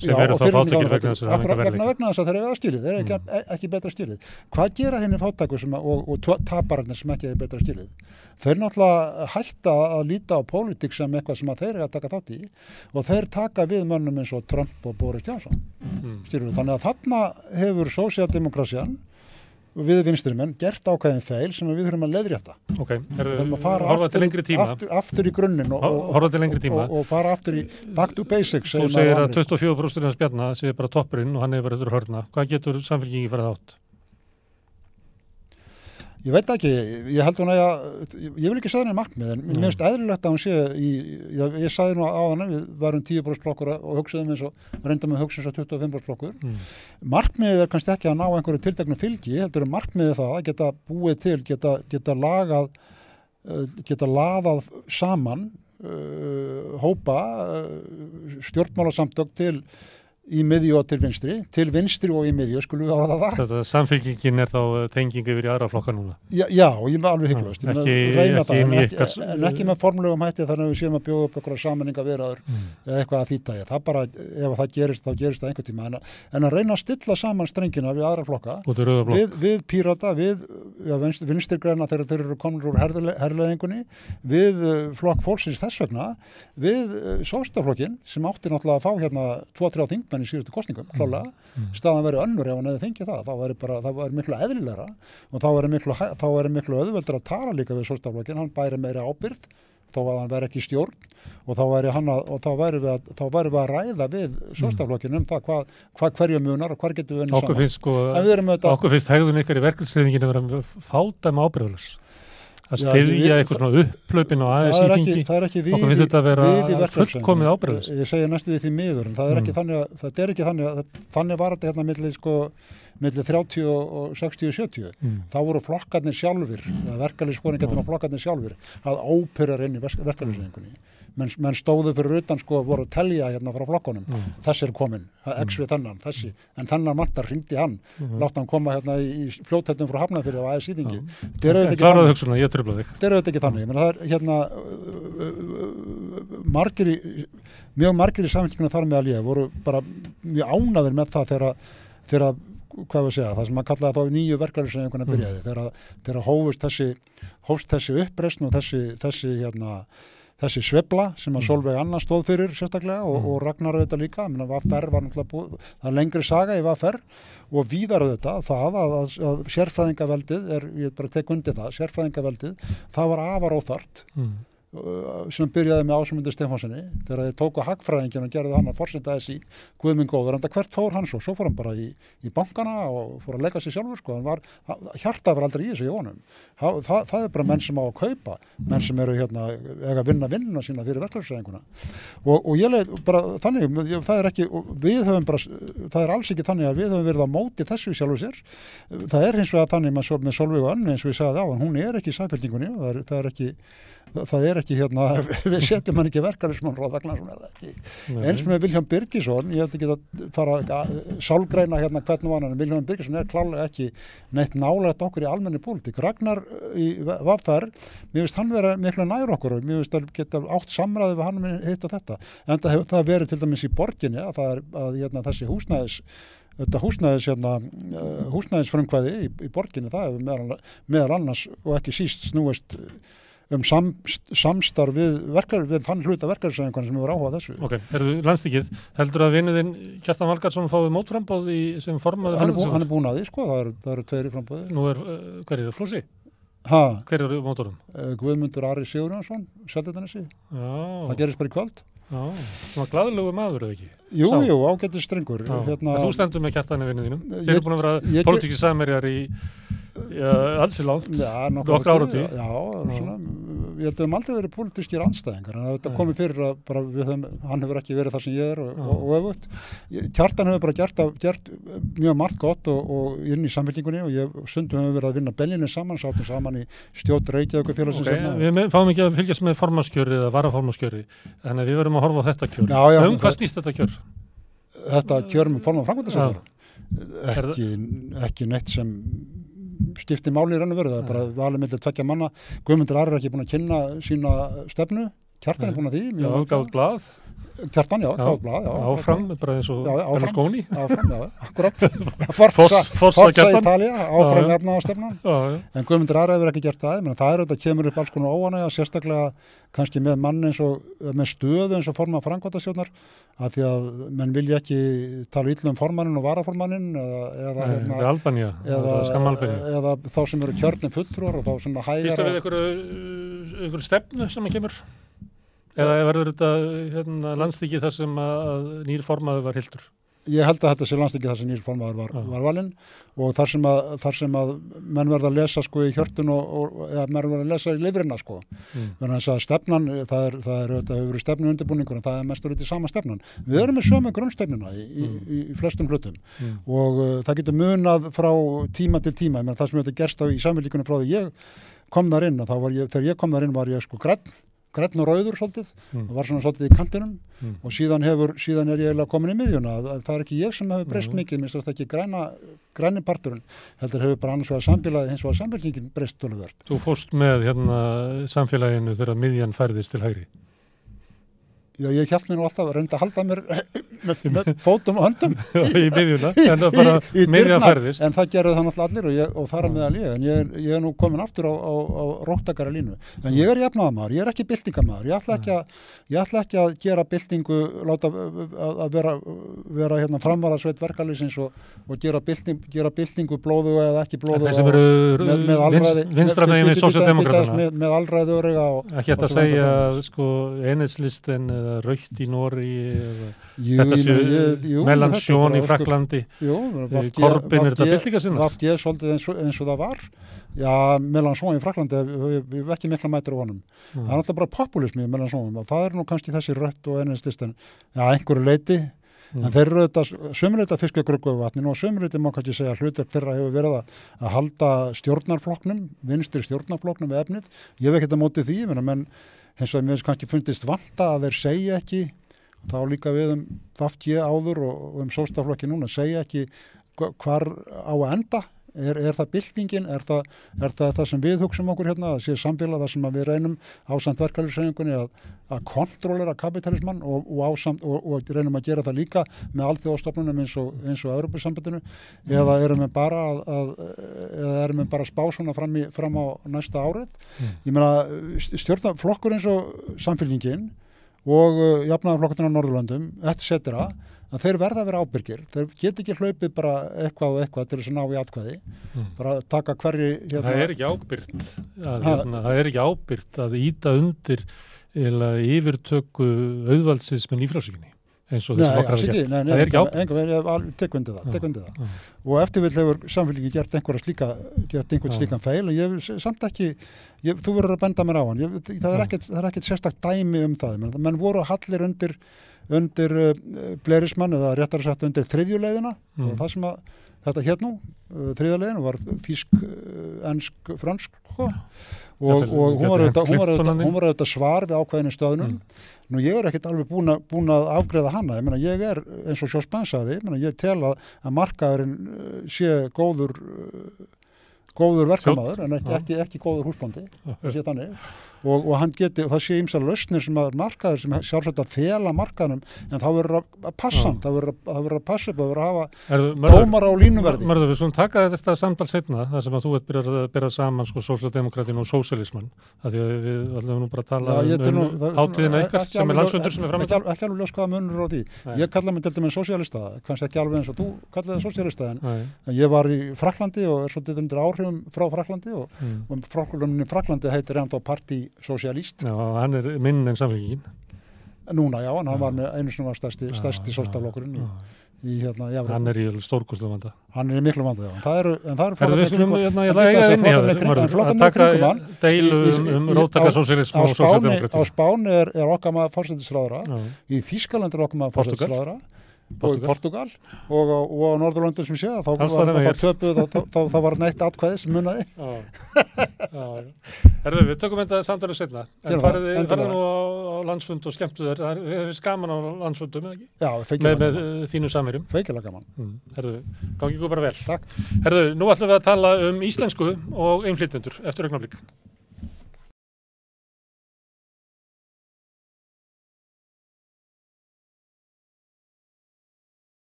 sem eru þá fátækir vegna þess að það er vegna þess að þeir eru skilið, þeir eru ekki betra skilið. Hvað gera henni fátæku og tapararnir sem ekki er betra skilið? Þeir náttúrulega hætta að líta á pólitík sem eitthvað sem að þeir eru að taka þátt í og þeir taka við mönnum eins og Trump og Boris Johnson. Þannig að þarna hefur sósíaldemókrasían og við vinstri menn gert ákveðin feil sem við þurfum að leiðrétta. Þurfum að fara aftur í grunninn og fara aftur í back to basics. Þú segir að 24% hans Bjarna sé bara toppurinn og hann hefur bara hörna. Hvað getur samfélkingi farið átt? Ég veit ekki, ég held hún ég vil ekki segja henni markmið, en mér finnst eðlilegt að hún sé ég sagði nú áðan, við varum 10% flokkur og hugsaðum eins og reyndum að hugsa eins og 25% flokkur. Markmiðið er kannski ekki að ná einhverju tilteknu fylgi, heldur markmiðið það að geta búið til, geta laðað saman hópa stjórnmálasamtök til í miðju og til vinstri og í miðju skulum við ára það. Þetta samfylkingin þá tenging yfir í aðra flokka núna? Já, ég með alveg hygglust. En ekki með formlegum hætti þannig að við séum að bjóða upp einhverja sameiningaviðræður eða eitthvað að því tagi. Það bara, ef það gerist, þá gerist það einhvern tíma. En að reyna að stilla saman strengina við aðra flokka, við Pírata, við Vinstri-græna þegar þeir eru komnir úr herleiðingunni, við flokk fólksins þess vegna, við Sósíalistaflokkinn sem átti náttúrulega að fá hérna 2-3 þingmenn í síðustu kosningum, klálega. Staðan verið önnur ef hann hefði fengið það. Það væri miklu eðlilegra og þá væri miklu auðveldur að tala líka við Sósíalistaflokkinn, hann bæri meiri ábyrgð þó að hann væri ekki í stjórn og þá væri við að ræða við Sósíalistaflokkinn það hvað hverju munar og hvar getum við unnið saman. Okkur finnst hegðun ykkar í verkalýðshreyfinginni að vera fádæma ábyrgðarlaus. Að styðja eitthvað svona upplaupin og aðeins það er ekki við okkur finnst þetta að vera fullkomið ábyrgðarlaus. Ég segi næstu við því miður, en það er ekki þannig var þetta hérna milli 30 og 60-70. Þá voru flokkarnir sjálfir, verkalýðsforingjarnir og flokkarnir sjálfir að óperar inn í verkalýðshreyfingunni. Menn stóðu fyrir utan voru að telja hérna frá flokkunum. Þessi er kominn, X við þennan, þessi. En þennan mantar hringdi hann, láta hann koma hérna í fljóthættum frá Hafnarfirði á AS-sýtingi. Kláraðu hugsunna, ég trufla þig. Það er auðvitað ekki þannig. Það er hérna mjög margir í samfélkinguna þar meðal ég voru bara mjög ánægðir með það þegar hvað við segja, það sem maður kallaði þá nýju verkalýðshreyfinguna byrjaði. Þegar hófst þessi uppreisn og þessi sveifla sem að Sólveig Anna stóð fyrir sérstaklega og Ragnar auðvitað líka. VFR var náttúrulega búið, það er lengri saga í VFR og víðar auðvitað það að sérfræðingaveldið ég bara tek undir það, sérfræðingaveldið það var afar óþarft sem byrjaði með Ásmundur Stefánssoni þegar þeir tóku hagfræðingin og gerði hann að forseta þessi Guð minn góður, enda hvert fór hann svo fór hann bara í bankana og fór að leika sig sjálfur hjartað var aldrei í þessu í honum það er bara menn sem á að kaupa menn sem eru hérna eiga að vinna vinnuna sína fyrir verkefnisræðinguna og ég leið bara þannig það er ekki, við höfum bara það er alls ekki þannig að við höfum verið á móti þessu sjálfur sér það er hins vegar þannig með Sólveig og Önnu eins og ég sagði á hún er ekki í Samfylkingunni það er ekki hérna, við setjum hann ekki verkalýðsmannsráð vegna svona er það ekki eins með Vilhjálm Birgisson, ég held ekki að fara að sálgreina hérna hvern og annan en Vilhjálm Birgisson klálega ekki neitt nálægt okkur í almenni pólitík Ragnar í VFR, mér finnst hann vera miklu nær okkur og mér finnst að geta átt samræði við hann með hitt og þetta en það hefur verið til dæmis í borginni að það er hérna, þessi húsnæðisfrumkvæði í borginni það hefur meðal annars og ekki síst snúist samstarf við þann hluta verkefnisræðingarna sem hefur áhugað þessu. Ok, landsþingið, heldur að vinuðinn Kjartan Valgarðsson fái mótframboð sem formaður framboðsins? Hann er búinn að því, það eru 2 í framboði. Nú hver er Flósi? Hver eru mótorum? Guðmundur Ari Sigurjónsson, Seltjarnarnesi. Það gerist bara í kvöld. Já, það var glaðlegu maður eða ekki? Jú, ágætis strengur. Þú stendur með Kjartan í vinuðinum. Þeir eru búin að vera pólitískir samherjar í alls í langt, nokkra áratug. Já, svona, ég held að við aldrei verið pólitískir andstæðingar, en þetta komið fyrir að bara hann hefur ekki verið það sem ég er og öfugt. Kjartan hefur bara gert mjög margt gott og inn í Samfylkingunni og stundum hefur verið að vinna benninni sátum saman í stjórn Reykjavíkurfélagsins. Við fáum ekki að fylgjast með formannskjöri eða varaformannskjöri, þannig að við verðum að horfa á þetta kjör. Hvað snýst þetta kjör? Þetta kjör með formann framkvæmdastjórnar. Ekki neitt sem skiptir máli í raun og veru, það er bara valið milli 2 manna. Guðmundur Ari er ekki búinn að kynna sína stefnu, Kjartan er búinn að því. Já, gáð blað. Kjartan, gáð blað, já. Áfram, bara eins og Berlusconi. Áfram, já, akkurat. Forza Ítalía, áfram efnahagsstefnan. En Guðmundur Ari hefur ekki gert það, menn það þetta kemur upp alls konar óánægja, sérstaklega kannski með mann eins og, með stöðu eins og formann framkvæmdastjórnar, að því að menn vilja ekki tala illa formanninn og varaformanninn eða þá sem eru kjörnir fulltrúar og þá svona hægara. Fyrstu við einhverju stefnu sem kemur? Eða verður þetta landsþingið þar sem að nýr formaður var hildur? Ég held að þetta sé landsþingið þar sem nýr formaður var valinn og þar sem að menn verða að lesa í hjörtun eða menn verða að lesa í lifrina Þannig að stefnan, það hefur verið stefnu undirbúningur en það mestur út í sama stefnan. Við erum með sömu grunnstefnuna í flestum hlutum og það getur munað frá tíma til tíma, menn það sem þetta gerst í Samfylkingunni frá því ég kom þar inn og þegar ég kom þar inn var ég grænn grænn og rauður svolítið og var svona svolítið í kantinum og síðan er ég eiginlega komin í miðjuna. Það er ekki ég sem hefur breyst mikið, minnst það ekki græni parturinn, heldur hefur bara annars vegar samfélagið, hins vegar samfélkingin breyst töluvert. Þú fórst með samfélaginu þegar miðjan færðist til hægri. Já, ég hjálp mér nú alltaf að reynda að halda mér með fótum og höndum í miðjuna, en það bara miðjan færðist. En það gerði það náttúrulega allir og þar að meðal ég, en ég er nú komin aftur á róttakara línu. En ég er jafnaðarmaður, ég er ekki byltingamaður, ég ætla ekki að gera byltingu, láta að vera framvarasveit verkalýðsins og gera byltingu blóðuga eða ekki blóðuga. Þeir sem eru vinstramegin við sósíaldemókratana. Með alræðuriga ekki hægt að segja enheitslisten eða rautt í Noregi þetta séu Mélenchon í Frakklandi Corbyn þetta byltinga sinna VFD svolítið eins og það var Mélenchon í Frakklandi við ekki mikla mætur á honum það er alltaf bara populismi í Mélenchon og það er nú kannski þessi rautt og enheitslisten einhverju leyti en þeir eru þetta sömuleita fiskjagruggu vatninu og sömuleiti má kannski segja hlutverk þeirra hefur verið að halda stjórnarflokknum vinstri stjórnarflokknum við efnið ég hef ekkert að móti því menn hins vegar mér kannski fundist vanta að þeir segja ekki, þá líka við VFD áður og sósíaldemókrata núna, segja ekki hvar á að enda, er það byltingin, er það sem við hugsum okkur hérna, að sé samfélag þar sem við reynum ásamt verkalýðshreyfingunni að kontrollera kapitalismann og reynum að gera það líka með alþjóðastofnunum eins og Evrópusambandinu eða erum við bara að spá svona fram á næsta árið. Ég meina stjórnarflokkur eins og Samfylkingin og jafnaðarflokkurinn á Norðurlöndum, etc. að þeir verða að vera ábyrgir. Þeir geta ekki hlaupið bara eitthvað og eitthvað til þess að ná í atkvæði. Bara taka hverri Það er ekki ábyrgt það er ekki ábyrgt að ýta undir yfirtöku auðvaldsins með nýfrjálshyggjunni eins og þessum okkar hafa gert. Það er ekki ábyrgt. Tek undir það. Og eftir vill hefur Samfylkingin gert einhvern slíkan feil og ég samt ekki þú verður að benda mér á hann. Það er ekkert sérstakt dæmi það. Menn voru hallir undir Blairismann eða réttar sagt undir þriðjuleiðina og það sem að þetta hérna þriðjuleiðina var þýsk, ensk, fransk og hún var auðvitað svar við ákveðinu stöðnum. Nú ég er ekkert alveg búin að afgreiða hana. Ég meina ég er eins og Jospin sagði, ég tel að markaðurinn sé góður verkamaður en ekki góður húsbóndi sé þannig og hann geti, og það sé ýmsar lausnir sem að markaður sem sjálfsagt að fela markaðnum en það verður að passa það verður að passa upp, það verður að hafa dómar á línuverði. Mörður, við svona taka þetta samtal seinna, það sem að þú ert byrjað saman sósíaldemókratinn og sósíalismann af því að við ætlum nú bara að tala hátíðina ykkar sem er landsfundur sem er framöndan. Ekki alveg ljós hvaða munur á því. Ég kalla mig til dæmis sósíalista, kannski ekki alveg eins og þú kallaði sósíalista en ég var í Frakklandi og er svolítið undir áhrifum frá Frakklandi og Frakklandi heitir ennþá Partí Sósíalist. Já, hann er minn en Samfylkingin. Núna, já, hann var með einu sem var stærsti sósíaldemókrinn í Evrópu. Hann er í stórkostlu vanda. Hann er í miklu vanda, já. En það eru flokkarnir á Spáni er okkar maður forsætisráðherra, í Þýskaland er okkar maður forsætisráðherra og í Portugal og á Norðurlöndum sem sé þá var neitt atkvæðis munnaði. Við tökum þetta samtalið seinna en farðu nú á landsfund og skemmtu þér, það er skaman á landsfundum eða ekki? Já, feikilega með þínu samherjum. Feikilega gaman. Gangi ykkur bara vel. Takk. Nú ætlum við að tala íslensku og innflytjendur eftir augnablik.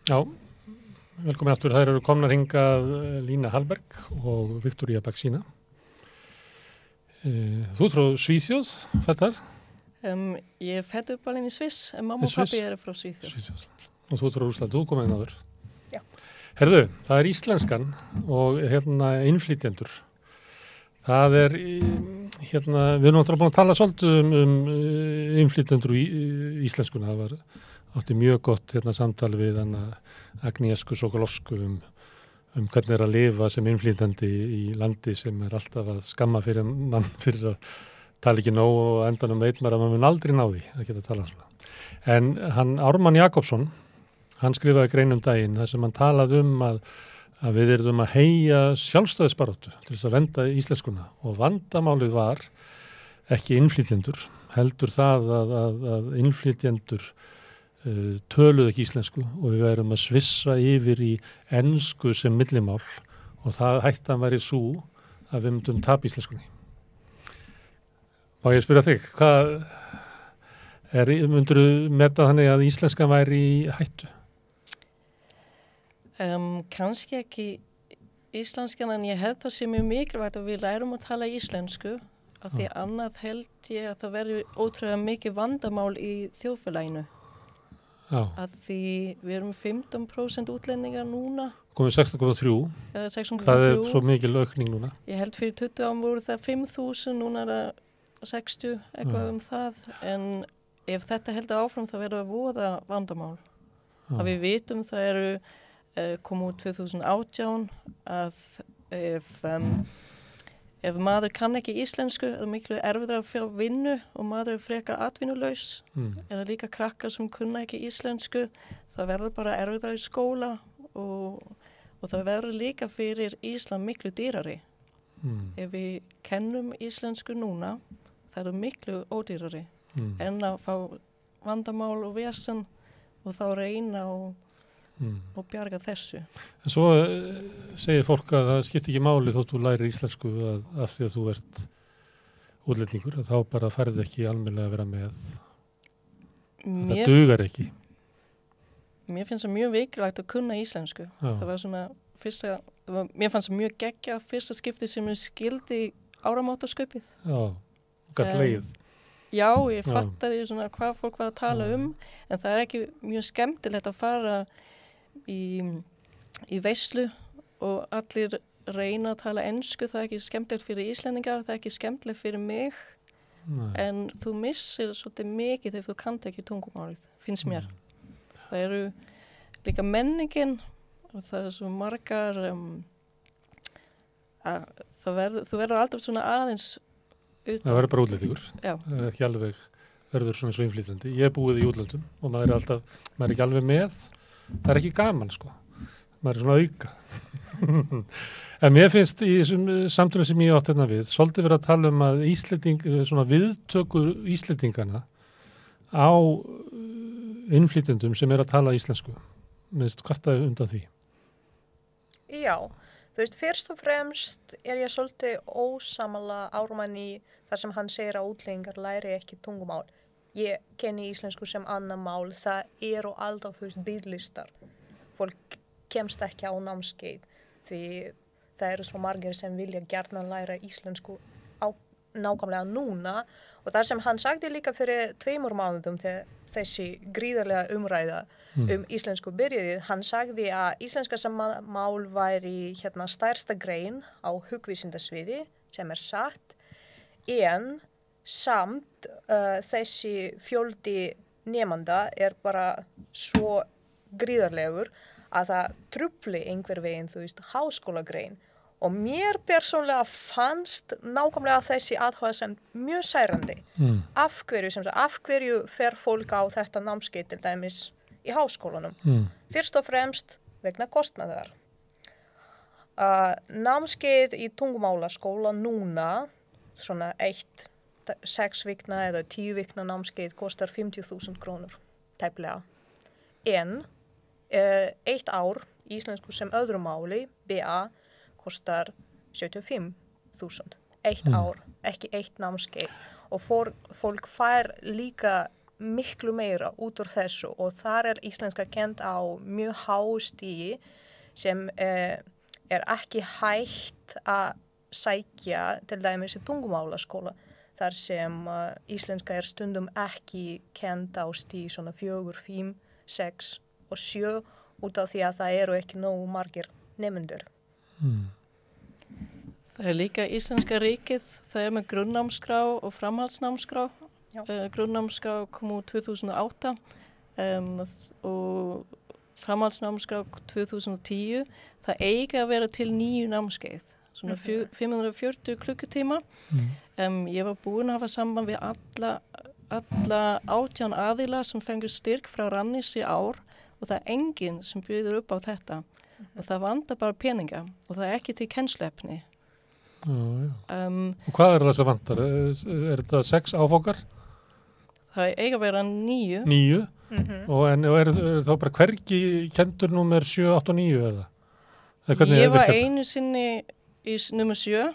Já, velkomin aftur. Það eru komnar hingað Lína Hallberg og Viktoría Baksína. Þú frá Svíþjóð, fættar? Ég fætt upp alveg í Sviss, en mamma og pappi eru frá Svíþjóð. Og þú frá Rússland, þú komið náður. Já. Herðu, það er íslenskan og innflytjendur. Það er, við erum náttúrulega búin að tala svolítið innflytjendur í íslenskuna. Það átti mjög gott samtal við Agnieszku Sokolovsku hvernig er að lifa sem innflytjandi í landi sem er alltaf að skamma fyrir mann fyrir að tala ekki nóg og endanum veit maður að maður mun aldrei ná því að geta talað svona. En hann Ármann Jakobsson, hann skrifaði grein daginn þar sem hann talaði að við erum að heyja sjálfstæðisbaráttu til þess að venda íslenskuna og vandamálið var ekki innflytjendur, heldur það að innflytjendur töluðu ekki íslensku og við værum að svissa yfir í ensku sem millimál og það hættan væri svo að við myndum tapa íslenskunni. Má ég spyrja þig, myndirðu meta þannig að íslenskan væri í hættu? Kannski ekki íslenskan, en ég held það sé mjög mikilvægt að við lærum að tala íslensku af því annað held ég að það verður ótrúlega mikið vandamál í þjóðfélaginu. Já. Að því við erum 15% útlendingar núna. Komið 16,3. Eða 16,3. Það er svo mikil aukning núna. Ég held fyrir 20 árum voru það 5.000, núna er það 60, eitthvað það. En ef þetta heldur áfram það verður að voða vandamál. Að við vitum það eru kom út 2018 að ef maður kann ekki íslensku er það miklu erfiðar að fá vinnu og maður er frekar atvinnulaus eða líka krakkar sem kunna ekki íslensku það verður bara erfiðar í skóla og það verður líka fyrir Ísland miklu dýrari ef við kennum íslensku núna það er miklu ódýrari en að fá vandamál og vesen og þá reyna og bjarga þessu. En svo segir fólk að það skiptir ekki máli þótt þú lærir íslensku af því að þú ert útlendingur, að þá bara færði ekki almennilega að vera með. Það dugar ekki. Mér finnst það mjög mikilvægt að kunna íslensku. Já. Það var svona mér fannst það mjög geggja fyrsta skipti sem ég skildi áramótaskaupið. Já, gætt leið. Já, ég fattaði svona hvað fólk var að tala en það er ekki mjög skemmtilegt að fara í veislu og allir reyna að tala ensku, það er ekki skemmtilegt fyrir Íslendingar, það er ekki skemmtilegt fyrir mig. Nei. En þú missir svolítið mikið þegar þú kannt ekki tungumálið, finnst mér. Það eru líka menningin og það er svo margar þú verður alltaf svona aðeins utan. Það verður bara útlendingur. Já. Ekki alveg verður svona svo innflytjandi. Ég búið í útlöndum og maður er ekki alveg með. Það er ekki gaman, sko. Maður er svona auka. En mér finnst í þessum samtölum sem ég átt hérna við, svolítið verið að tala að svona viðtökur Íslendingana á innflytjendum sem er að tala íslensku. Minnst hvartaði undan því? Já, þú veist, fyrst og fremst er ég svolítið ósamala Ármanni þar sem hann segir að útlendingar læri ekki tungumál. Ég kenni íslensku sem annar mál, það eru alltaf, þú veist, biðlistar. Fólk kemst ekki á námskeið því það eru svo margir sem vilja gjarnan læra íslensku nákvæmlega núna og það sem hann sagði líka fyrir 2 mánuðum þegar þessi gríðarlega umræða íslensku byrjaði, hann sagði að íslenska sem mál væri stærsta grein á hugvísindasviði sem satt en samt þessi fjöldi nemanda bara svo gríðarlegur að það trufli einhver veginn, þú veist, háskólagrein og mér persónlega fannst nákvæmlega þessi athugasemd mjög særandi. Af hverju fer fólk á þetta námskeið til dæmis í háskólanum? Fyrst og fremst vegna kostnaðar. Námskeið í tungumálaskóla núna, svona 6 vikna eða 10 vikna námskeið kostar 50.000 krónur, tæplega. En 1 ár íslensku sem öðru máli, BA, kostar 75.000. 1 ár, ekki 1 námskeið. Og fólk fær líka miklu meira út úr þessu og þar íslenska kent á mjög hástígi sem ekki hægt að sækja til dæmis í tungumálaskóla þar sem íslenska stundum ekki kent á stíg svona 4, 5, 6 og 7 út af því að það eru ekki nógu margir nemendur. Það líka íslenska ríkið, það með grunnnámskrá og framhaldsnámskrá. Grunnnámskrá kom út 2008 og framhaldsnámskrá 2010. Það eiga að vera til 9 námskeið, svona 540 klukkutíma. Ég var búin að hafa samband við alla 18 aðila sem fengur styrk frá Rannís í ár og það enginn sem bjóður upp á þetta. Og það vantar bara peninga og það ekki til kennsluefni. Og hvað það sem vantar? Þetta 6 áfokar? Það eiga að vera 9. 9? Og þá bara hvergi kendur númer 7, 8 og 9 eða? Ég var einu sinni í nummer 7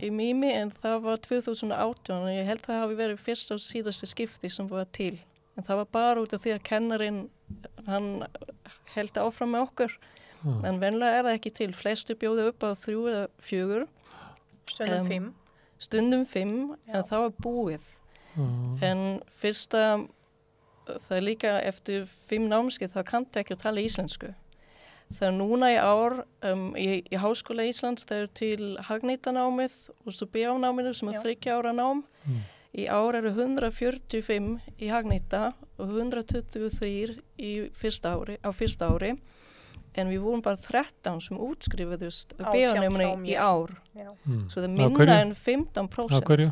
í Mými en það var 2018 og ég held það hafi verið fyrsta og síðasta skipti sem var til. En það var bara út af því að kennarinn, hann held áfram með okkur. En venlega það ekki til. Flesti bjóðu upp á 3 eða 4. Stundum 5. Stundum 5, en það var búið. En fyrsta, það líka eftir 5 námskeið, það kanntu ekki að tala íslensku. Það núna í ár í Háskóla Íslands, það til hagnýtanámið og svo BA-náminu sem 3 ára nám. Í ár eru 145 í hagnýta og 123 á fyrsta ári. En við vorum bara 13 sem útskrifuðust BA-náminu í ár. Svo það minna en 15%. Á hverju?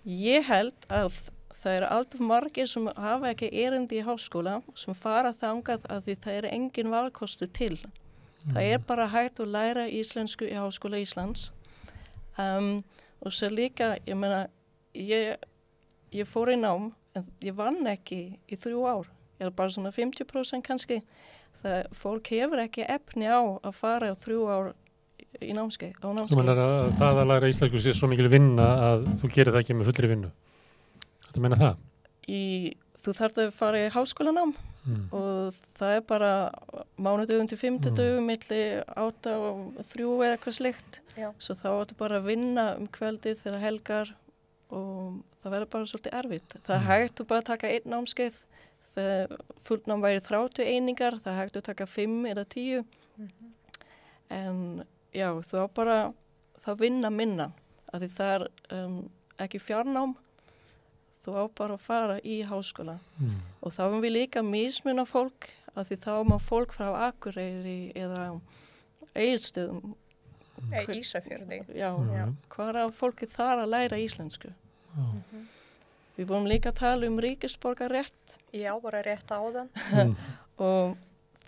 Ég held að það alltaf margir sem hafa ekki erindi í háskóla sem fara þangað að því það engin valkostu til. Það bara hægt að læra íslensku í Háskóla Íslands. Og svo líka, ég meina, ég fór í nám en ég vann ekki í 3 ár. Ég bara svona 50% kannski. Það fólk hefur ekki efni á að fara á 3 ár í námskeið. Þú menar að það að læra íslensku sé svo mikil vinna að þú gerir það ekki með fullri vinnu. Þetta meina það? Þú þarft að fara í háskólanám og það bara mánudögum til 5 dögum milli 8 og 3 eða eitthvað slikt. Svo þá áttu bara að vinna kvöldið þegar helgar og það verður bara svolítið erfitt. Það hægt að bara taka 1 námskeið. Það fullnám væri 30 einingar, það hægt að taka 5 eða 10. En já, það vinna minna. Af því það ekki fjarnám, þú bara að fara í háskóla. Og þá við líka mismuna fólk, af því þá má fólk frá Akureyri eða Egilsstöðum. Ísafjörði. Já, hvað fólki þar að læra íslensku. Við vorum líka að tala ríkisborgarrétt. Já, bara rétt áðan. Og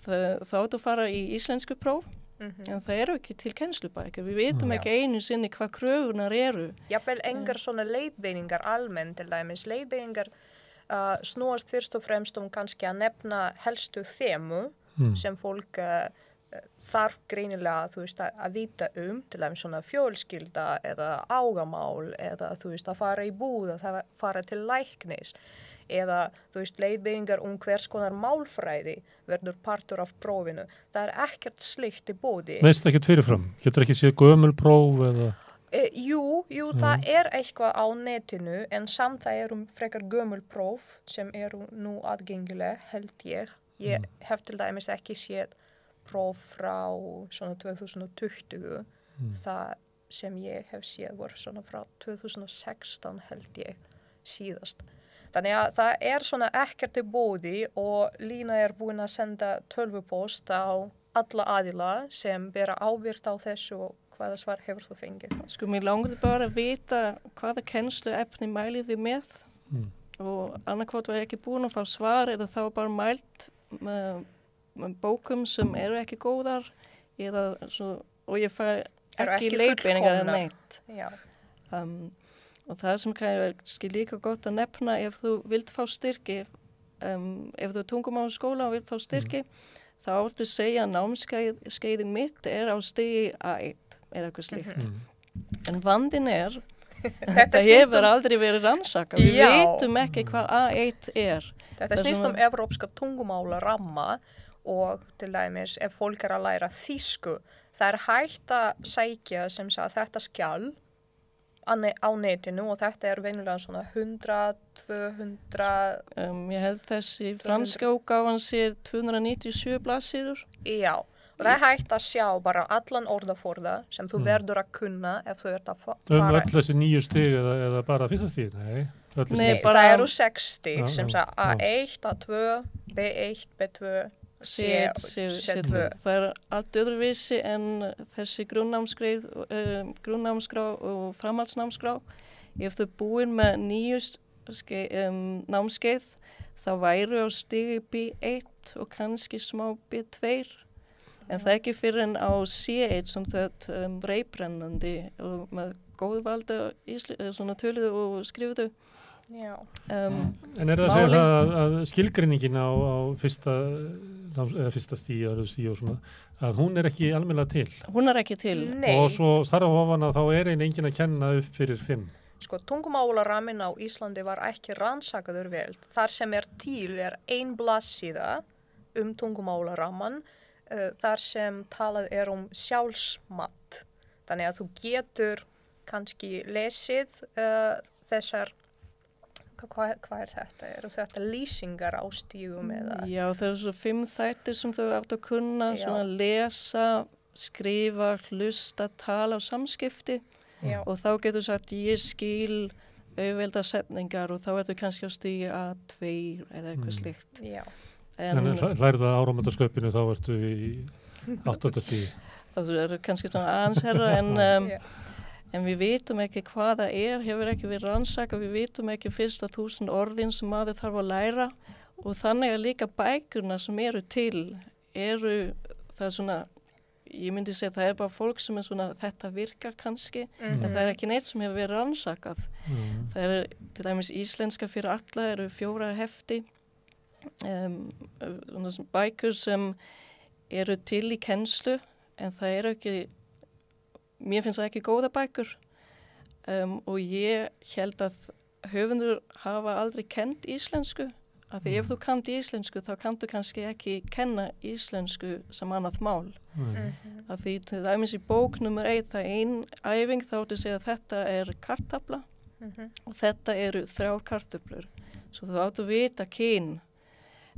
þá áttu að fara í íslensku próf, en það eru ekki til kennslubækur. Við vitum ekki einu sinni hvað kröfunar eru. Jafnvel engar svona leiðbeiningar almennt til dæmis. Leiðbeiningar snúast fyrst og fremst kannski að nefna helstu þemu sem fólk þarf greinilega, þú veist, að vita til dæmis svona fjölskylda eða ágamál eða, þú veist, að fara í búð, að fara til læknis eða, þú veist, leiðbeiningar hvers konar málfræði verður partur af prófinu. Það ekkert slikt í boði. Veist ekkert fyrirfram? Getur ekki séð gömul próf eða? Jú, það eitthvað á netinu en samt það frekar gömul próf sem nú aðgengileg, held ég. Ég hef til dæmis ekki séð próf frá svona 2020, það sem ég hef séð var svona frá 2016 held ég síðast. Þannig að það svona ekkert í boði og Lína búin að senda tölvupóst á alla aðila sem bera ábyrgð á þessu og hvaða svar hefur þú fengið? Sko, mér langar bara að vita hvaða kennsluefni mælið þið með og annarkvort var ég ekki búin að fá svar eða þá bara mælt með bókum sem eru ekki góðar eða svo, og ég fæ ekki leiðbeiningar eða neitt. Og það sem kannski líka gott að nefna ef þú vilt fá styrki, ef þú tungumálaskóla og vilt fá styrki, þá áttu að segja að námskeiði mitt á stigi A1 eða eitthvað slíkt. En vandinn Þetta hefur aldrei verið rannsaka. Við Já. veitum ekki hvað A1 er. Þetta snýst evrópska tungumála ramma og til dæmis ef fólk að læra þýsku, það hægt að sækja sem sagt þetta skjal á netinu og þetta venjulega svona 100, 200... Ég held þessi franska útgáfan sé 297 blaðsíður. Já, og það hægt að sjá bara allan orðaforða sem þú verður að kunna ef þú ert að fara... Öll þessi 9 stig eða bara fyrsta stig? Nei, bara... Það eru 6 stig sem sagt A1, A2, B1, B2, C2. Það allt öðruvísi en þessi grunnnámskrá og framhaldsnámskrá. Ef þú búin með 9 námskeið, þá væru á stigi B1 og kannski smá B2. En það ekki fyrir en á C1 sem þetta reybrennandi og með góðvalda svona töluðu og skrifuðu. Já. En það að segja það að skilgreiningin á fyrsta stíi og svona, að hún ekki almennilega til? Hún ekki til. Nei. Og svo þar á ofan að þá enginn að kenna upp fyrir 5? Sko, tungumálaraminn á Íslandi var ekki rannsakaður vel. Þar sem til ein blaðsíða tungumálaramman, þar sem talað sjálfsmat. Þannig að þú getur kannski lesið þessar hvað þetta? Eru þetta lýsingar á stígum eða? Já, það svo 5 þættir sem þau átt að kunna, svona lesa, skrifa, hlusta, tala og samskipti. Já. Og þá getur sagt ég skil auðvelda setningar og þá ertu kannski á stígi A2 eða eitthvað slíkt. Já. En lærða áramótasköpinu þá ertu í 8. stígi. Það eru kannski svona aðeins herra en við vitum ekki hvað það hefur ekki verið rannsaka, við vitum ekki fyrst 1000 orðin sem maður þarf að læra og þannig að líka bækurna sem eru til, það svona, ég myndi segja það bara fólk sem svona, þetta virkar kannski, en það ekki neitt sem hefur verið rannsakað. Það til dæmis íslenska fyrir alla, eru 4 hefti, bækur sem eru til í kennslu, en það ekki, mér finnst það ekki góða bækur og ég held að höfundur hafa aldrei kennt íslensku af því ef þú kannt íslensku þá kanntu kannski ekki kenna íslensku sem annað mál af því til dæmis í bók nummer 1 það ein æfing þá áttu að segja að þetta kartafla og þetta eru 3 kartöflur svo þú áttu að vita kyn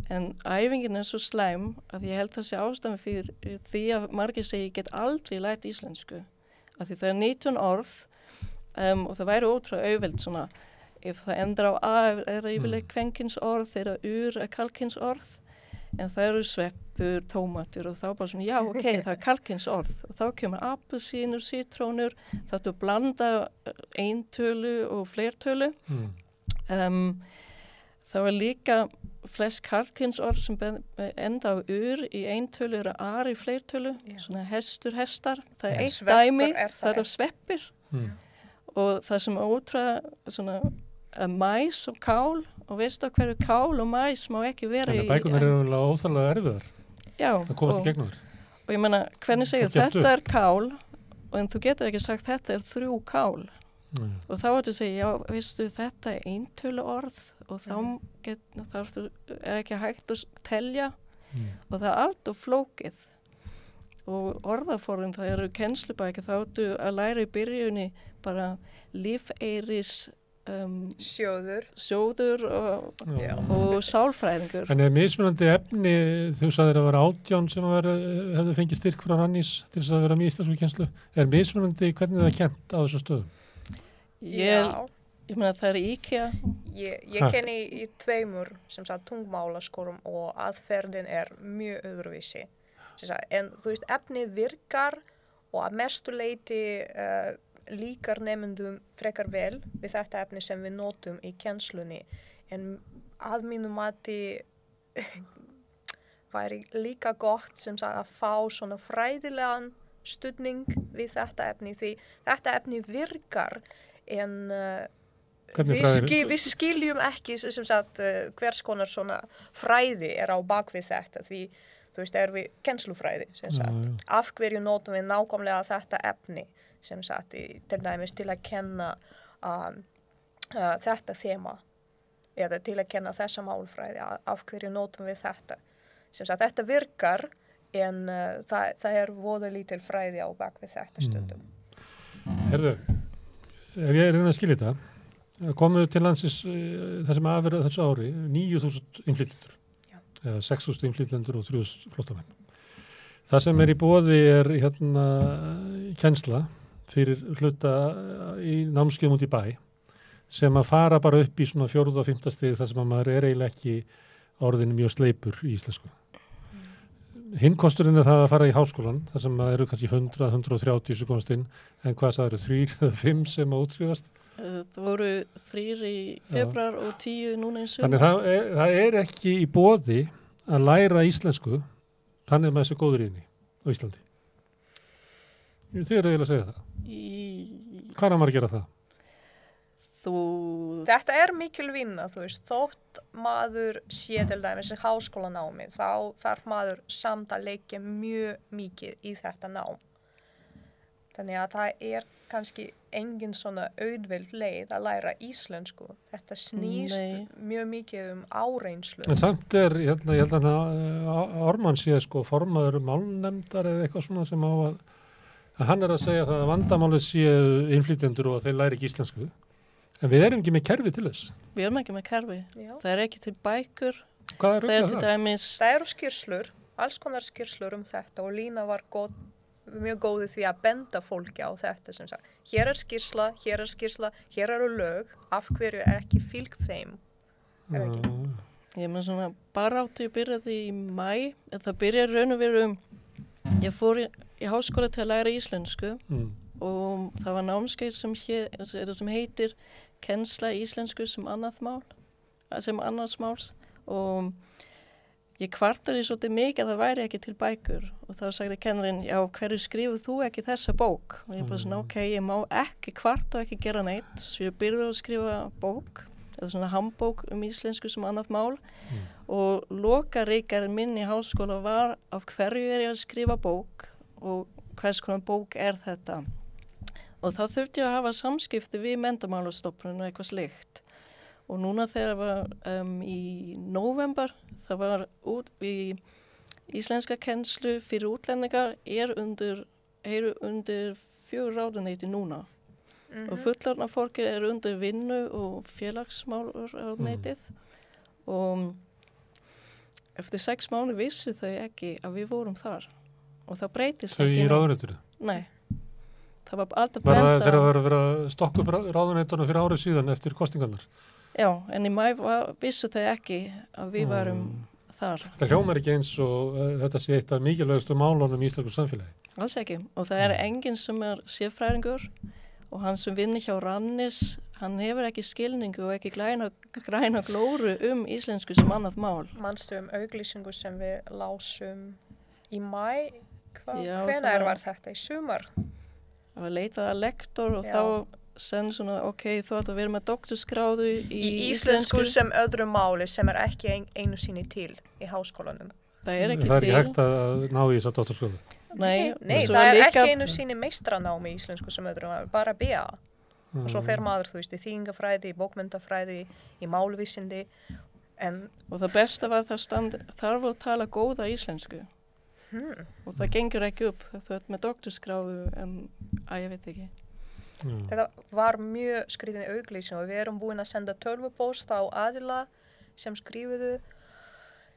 en æfingin svo slæm að ég held þessi ástæðan fyrir því að margir segi ég get aldrei lært íslensku af því það 19 orð og það væri ótrúlega auðvelt svona ef það endar á A yfirleitt kvenkinsorð þeirra kalkinsorð en það eru sveppur, tómatur og þá bara svona já ok, það kalkinsorð og þá kemur appelsínur, sítrónur þá þú blanda eintölu og fleirtölu þá líka flest kalkinsorð sem enda á í eintölu eru í fleirtölu, svona hestur, hestar. Það eitt dæmi, það sveppir. Og það sem ótrúlega svona mæs og kál og veistu að hverju kál og mæs má ekki vera í... Þannig að bækunar eru óþarlega erfiðar. Já. Það komast í gegnum þér. Og ég meina, hvernig segir þetta kál og en þú getur ekki sagt þetta 3 kál. Og þá áttu að segja, já, veistu, þetta eintölu orð og þá ekki hægt að telja og það allt og flókið og orðaforðin, það eru kennslubækir, þá áttu að læra í byrjunni bara lífeyris sjóður og sálfræðingur. En mismunandi efni, þú sagðir að vera 18 sem hefðu fengið styrk frá Rannís til þess að vera mjög íslensku kennslu. Mismunandi hvernig það kennt á þessum stöðum? Ég meina það IKEA. Ég kenni í 2 sem sagt tungmálaskólum og aðferðin mjög öðruvísi. En þú veist, efnið virkar og að mestu leyti líkar nemendum frekar vel við þetta efni sem við notum í kennslunni. En að mínu mati væri líka gott sem sagt að fá svona fræðilegan stuðning við þetta efni því þetta efni virkar en við skiljum ekki sem sagt hvers konar svona fræði á bakvið þetta því þú veist við kennslufræði sem sagt af hverju notum við nákvæmlega þetta efni sem sagt til dæmis til að kenna þetta þema eða til að kenna þessa málfræði, af hverju notum við þetta. Sem sagt, þetta virkar en það voða lítil fræði á bak við þetta stundum. Herðu, ef ég reyna að skilja þetta, komuðu til landsins það sem afverða þessu ári 9.000 innflytjendur eða 6.000 innflytjendur og 3.000 flóttamenn. Það sem í boði hérna kennsla fyrir hluta í námskeiðum út í bæ sem að fara bara upp í svona 4. og 5. stig þar sem að maður eiginlega ekki orðinu mjög sleipur í íslensku. Hinn kosturinn það að fara í háskólan þar sem maður eru kannski 100-130 sem komast inn, en hvað það 3 eða 5 sem að útskrifast? Það voru 3 í februar og 10 núna í sumar. Þannig það ekki í boði að læra íslensku þannig að maður sé góður í henni á Íslandi. Þið eru eiginlega að segja það. Hvað er maður að gera það? Þetta mikil vinna, þú veist, þótt maður sé til dæmis í háskólanámi, þá þarf maður samt að leggja mjög mikið í þetta nám. Þannig að það kannski engin svona auðveld leið að læra íslensku. Þetta snýst mjög mikið áreynslu. En samt ég held að Ármann sé formaður málnefndar eða eitthvað svona sem á að hann að segja það að vandamálið séu innflytjendur og að þeir læri ekki íslensku. En við erum ekki með kerfi til þess. Við erum ekki með kerfi. Já. Það ekki til bækur. Hvað til dæmis? Það eru skýrslur, alls konar skýrslur þetta og Lína var mjög góð í því að benda fólki á þetta sem sagt. Hér skýrsla, hér eru lög, af hverju ekki fylgt þeim? Ég með svona baráttu byrjaði í maí, en það byrjaði raun og veru ég fór í háskóla til að læra íslensku og það var námskeið sem heitir kennsla íslensku sem annars máls og ég kvartaði svolítið mikið að það væri ekki til bækur og þá sagði kennarinn, já, hverju skrifuð þú ekki þessa bók? Og ég bara svona, ok, ég má ekki kvarta og ekki gera neitt, svo ég byrjaði að skrifa bók, eða svona handbók íslensku sem annað mál og lokaríkarinn minn í háskóla var af hverju ég að skrifa bók og hvers konar bók þetta? Og þá þurfti ég að hafa samskipti við menntamálastofnun og eitthvað slíkt. Og núna þegar var í november, það var í íslenska kennslu fyrir útlendingar undir 4 ráðuneyti núna. Og fullorðna fólkið undir vinnu og félagsmálaráðuneytið. Og eftir 6 mánuði vissu þau ekki að við vorum þar. Og það breytist ekki. Þau í ráðuneytinu? Nei. Það var alltaf benda. Var það þegar vera stokk upp ráðuneytuna fyrir árið síðan eftir kosningarnar? Já, en í maí vissu þau ekki að við varum þar. Það hljómar ekki eins og þetta sé eitt af mikilvægustu málunum í íslensku samfélagi. Alls ekki. Og það enginn sem sérfræðingur og hann sem vinnur hjá Rannis, hann hefur ekki skilningu og ekki græna glóru íslensku sem annað mál. Manstu auglýsingu sem við lásum í maí? Hvenær var þetta? Í sumar? Það var leitað að lektor og þá sen svona, ok, þú ætti að vera með doktorskráðu í íslensku sem öðru máli sem ekki einu sinni til í háskólanum. Það ekki hægt að ná í þessa doktorskráðu? Nei, það ekki einu sinni meistranámi í íslensku sem öðru máli, bara BA. Og svo fer maður, þú veist, í þýðingafræði, í bókmyndafræði, í málvísindi. Og það besta var það þarf að tala góða íslensku. Og það gengur ekki upp, þú ert með doktorskráðu en ég veit ekki. Þetta var mjög skrítin auglýsing og við erum búin að senda tölvupóst á aðila sem skrifuðu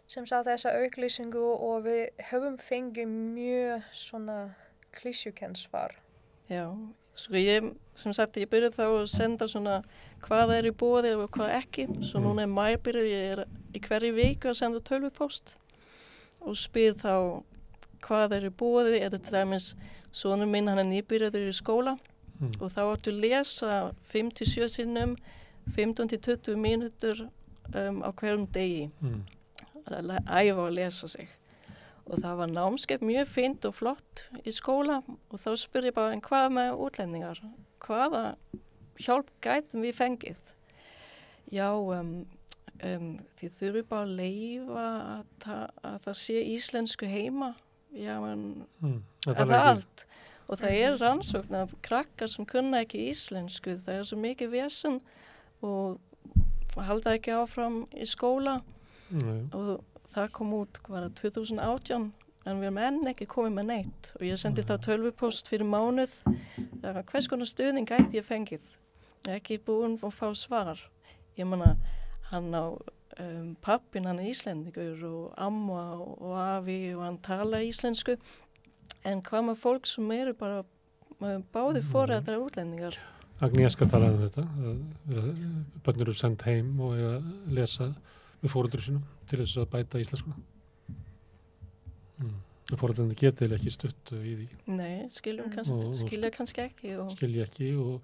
sem sagði þessa auglýsingu og við höfum fengið mjög svona klísjukenn svar. Já, svo ég byrjaði þá að senda svona hvað í boði og hvað ekki. Svo núna í maí byrjaði ég í hverju viku að senda tölvupóst og spyr þá hvað í boði, eða til dæmis sonur minn hann nýbyrjaður í skóla og þá áttu að lesa 5-7 sinnum 15-20 mínútur á hverjum degi að æfa að lesa sig og það var námskeið mjög fínt og flott í skóla og þá spurði ég bara en hvað með útlendingar hvaða hjálp gætum við fengið já þið þurfum bara að leyfa að það sé íslensku heima já en það allt Og það rannsókn af krakkar sem kunna ekki íslensku, það svo mikið vesen og halda ekki áfram í skóla og það kom út 2018 en við erum ekki komið með neitt og ég sendi þá tölvupóst fyrir mánuð hvers konar stuðning gæti ég fengið. Ég ekki búin að fá svar. Ég meina, hann á pappin, hann íslendingur og amma og afi og hann tala íslensku en hvað með fólk sem bara báði foreldrar útlendingar. Agnieszka talaði þetta, að börnir eru send heim og lesa með foreldrar sínum til þess að bæta íslenskuna. Foreldrarnir geta ekki stutt í því. Nei, skilja kannski ekki. Skilja ekki og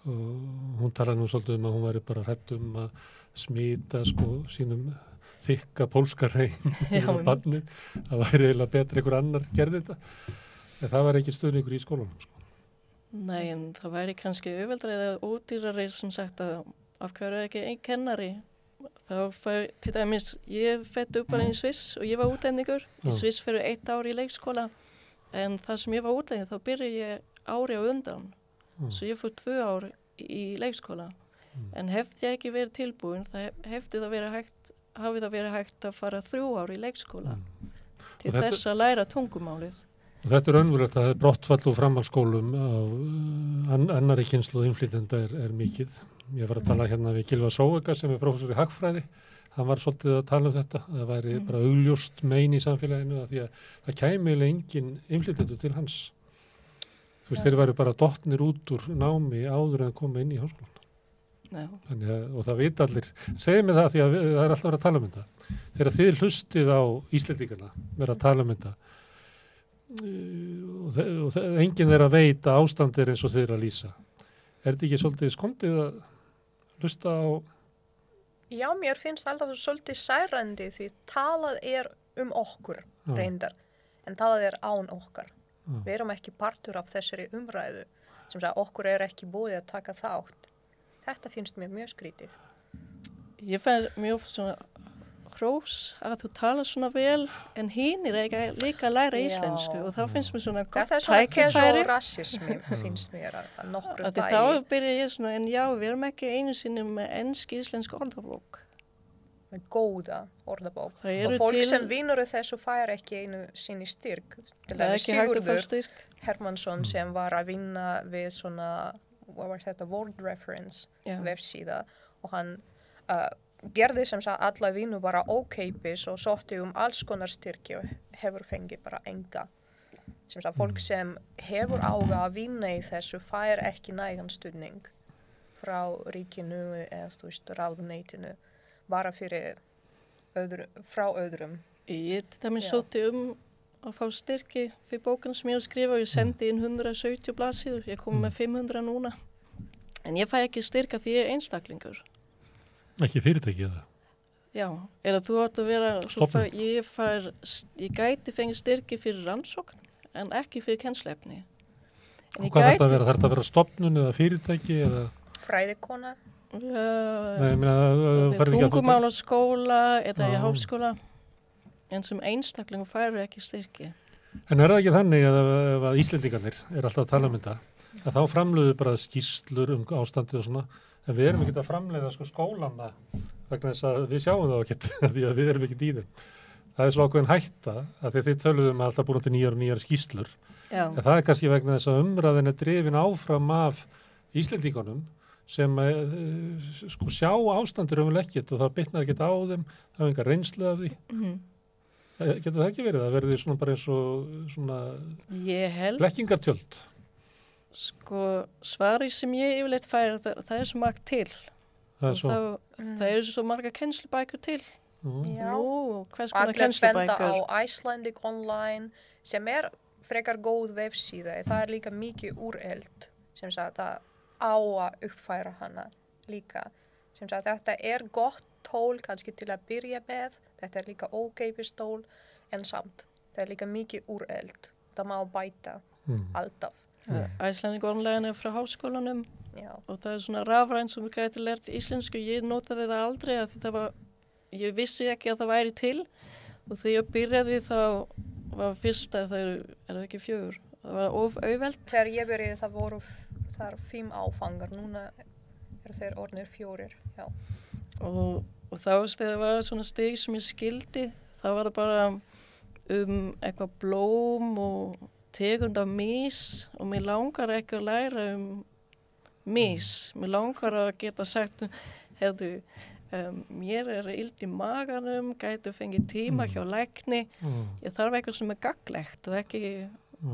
hún talaði nú svolítið að hún væri bara hrædd að smita sínum þykka pólska hreim á barni. Það væri eiginlega betur einhver annar gerði þetta. En það var ekki stuðningur í skólanum. Nei, en það væri kannski auðveldari eða ódýrari sem sagt að af hverju ekki einn kennari. Þá til dæmis, ég fætt upp bara í Sviss og ég var útlendingur. Í Sviss fyrir 1 ár í leikskóla en það sem ég var útlendingur þá byrjaði ég ári á undan. Svo ég fór 2 ár í leikskóla. En hefði ég ekki verið tilbúin, hafði það verið hægt að fara 3 ár í leikskóla til þess að læra tungumálið. Og þetta raunverulegt að brottfall úr framhaldsskólum af annarri kynslóð innflytjenda mikið. Ég var að tala hérna við Gylfa Sóega sem prófessor í hagfræði. Hann var svolítið að tala þetta. Það væri bara augljóst mein í samfélaginu að því að það kæmi engin innflytjendur til hans. Þú veist, þeir væri bara dottnir út úr námi áður en koma inn í háskólan. Þannig að, og það vita allir. Segðu mig það því að það alltaf verið að tala þetta. Þegar þið hlustið á Íslendingana verið að tala þetta og enginn þeirra veit að ástand eins og þeir að lýsa. Þetta ekki svolítið skondið að hlusta á? Já, mér finnst alltaf svolítið særandi því talað okkur reyndar, en talað án okkar. Við erum ekki partur af þessari umræðu, sem að okkur ekki búið að taka þátt. Þetta finnst mér mjög skrítið. Ég fær mjög svona hrós að þú tala svona vel en hinn ekki líka að læra íslensku og þá finnst mér svona gott tækifæri. Það casual rassismi finnst mér að nokkru dagi. Þá byrja ég svona, en já, við erum ekki einu sinni með ensk-íslensk orðabók. Með góða orðabók. Og fólk sem vinnur þessu fær ekki einu sinni styrk. Til dæmis Sigurður Hermannsson sem var að vinna við svona, hvað var þetta, World Reference vefsíða og hann gerði sem sagt alla vinnu bara ókeypis og sótti alls konar styrki og hefur fengið bara enga. Sem sagt fólk sem hefur áhuga að vinna í þessu fær ekki nægan stuðning frá ríkinu eða þú veist ráðuneytinu bara frá öðrum. Ég til dæmis sótti að fá styrki fyrir bókina sem ég skrifa og ég sendi inn 170 blaðsíður, ég kom með 500 núna. En ég fæ ekki styrka því ég einstaklingur. Ekki fyrirtæki eða? Já, þú átt að vera, ég gæti fengið styrki fyrir rannsókn en ekki fyrir kennsluefni. Og hvað þarf þetta að vera stofnun eða fyrirtæki eða? Fræðikona. Tungumálaskóla eða í háskóla en sem einstaklingur færu ekki styrki. En það ekki þannig að Íslendingarnir alltaf að tala þetta að þá framleiðu bara skýrslur ástandið og svona en við erum ekki að framleiða skólana vegna þess að við sjáum það ekkert því að við erum ekki í þeim. Það svo ákveðin hætta að þið töluðum að alltaf búin til nýjar skýrslur. En það kannski vegna þess að umræðin drifin áfram af Íslendingunum sem sjá ástandur ekkert og það bitnar ekkert á þeim, það er enga reynslu af því. Getur það ekki verið? Það verður svona bara eins og svona blekkingartjöld. Svari sem ég yfirleitt færi, það svo margt til. Það svo marga kennslubækur til. Hvers konar kennslubækur? Allir benda á Icelandic Online sem frekar góð vefsíða. Það líka mikið úreld sem sagt að á að uppfæra hana líka. Sem sagt þetta gott tól kannski til að byrja með. Þetta líka ókeypis tól en samt. Það líka mikið úreld. Það má bæta alltaf. Icelandic Online frá háskólanum og það svona rafræn sem við gæti lært íslensku. Ég notaði það aldrei að ég vissi ekki að það væri til og þegar ég byrjaði þá var fyrst að það ekki 4 það var of auðvelt. Þegar ég byrjaði það voru þar 5 áfangar, núna eru þeir orðnir 4, já. Og þá þegar það var svona stig sem ég skildi, þá var það bara eitthvað blóm og tegund af mís og mér langar ekki að læra mís. Mér langar að geta sagt, hefðu, mér illt í maganum, gæti fengið tíma hjá lækni. Ég þarf eitthvað sem gagnlegt og ekki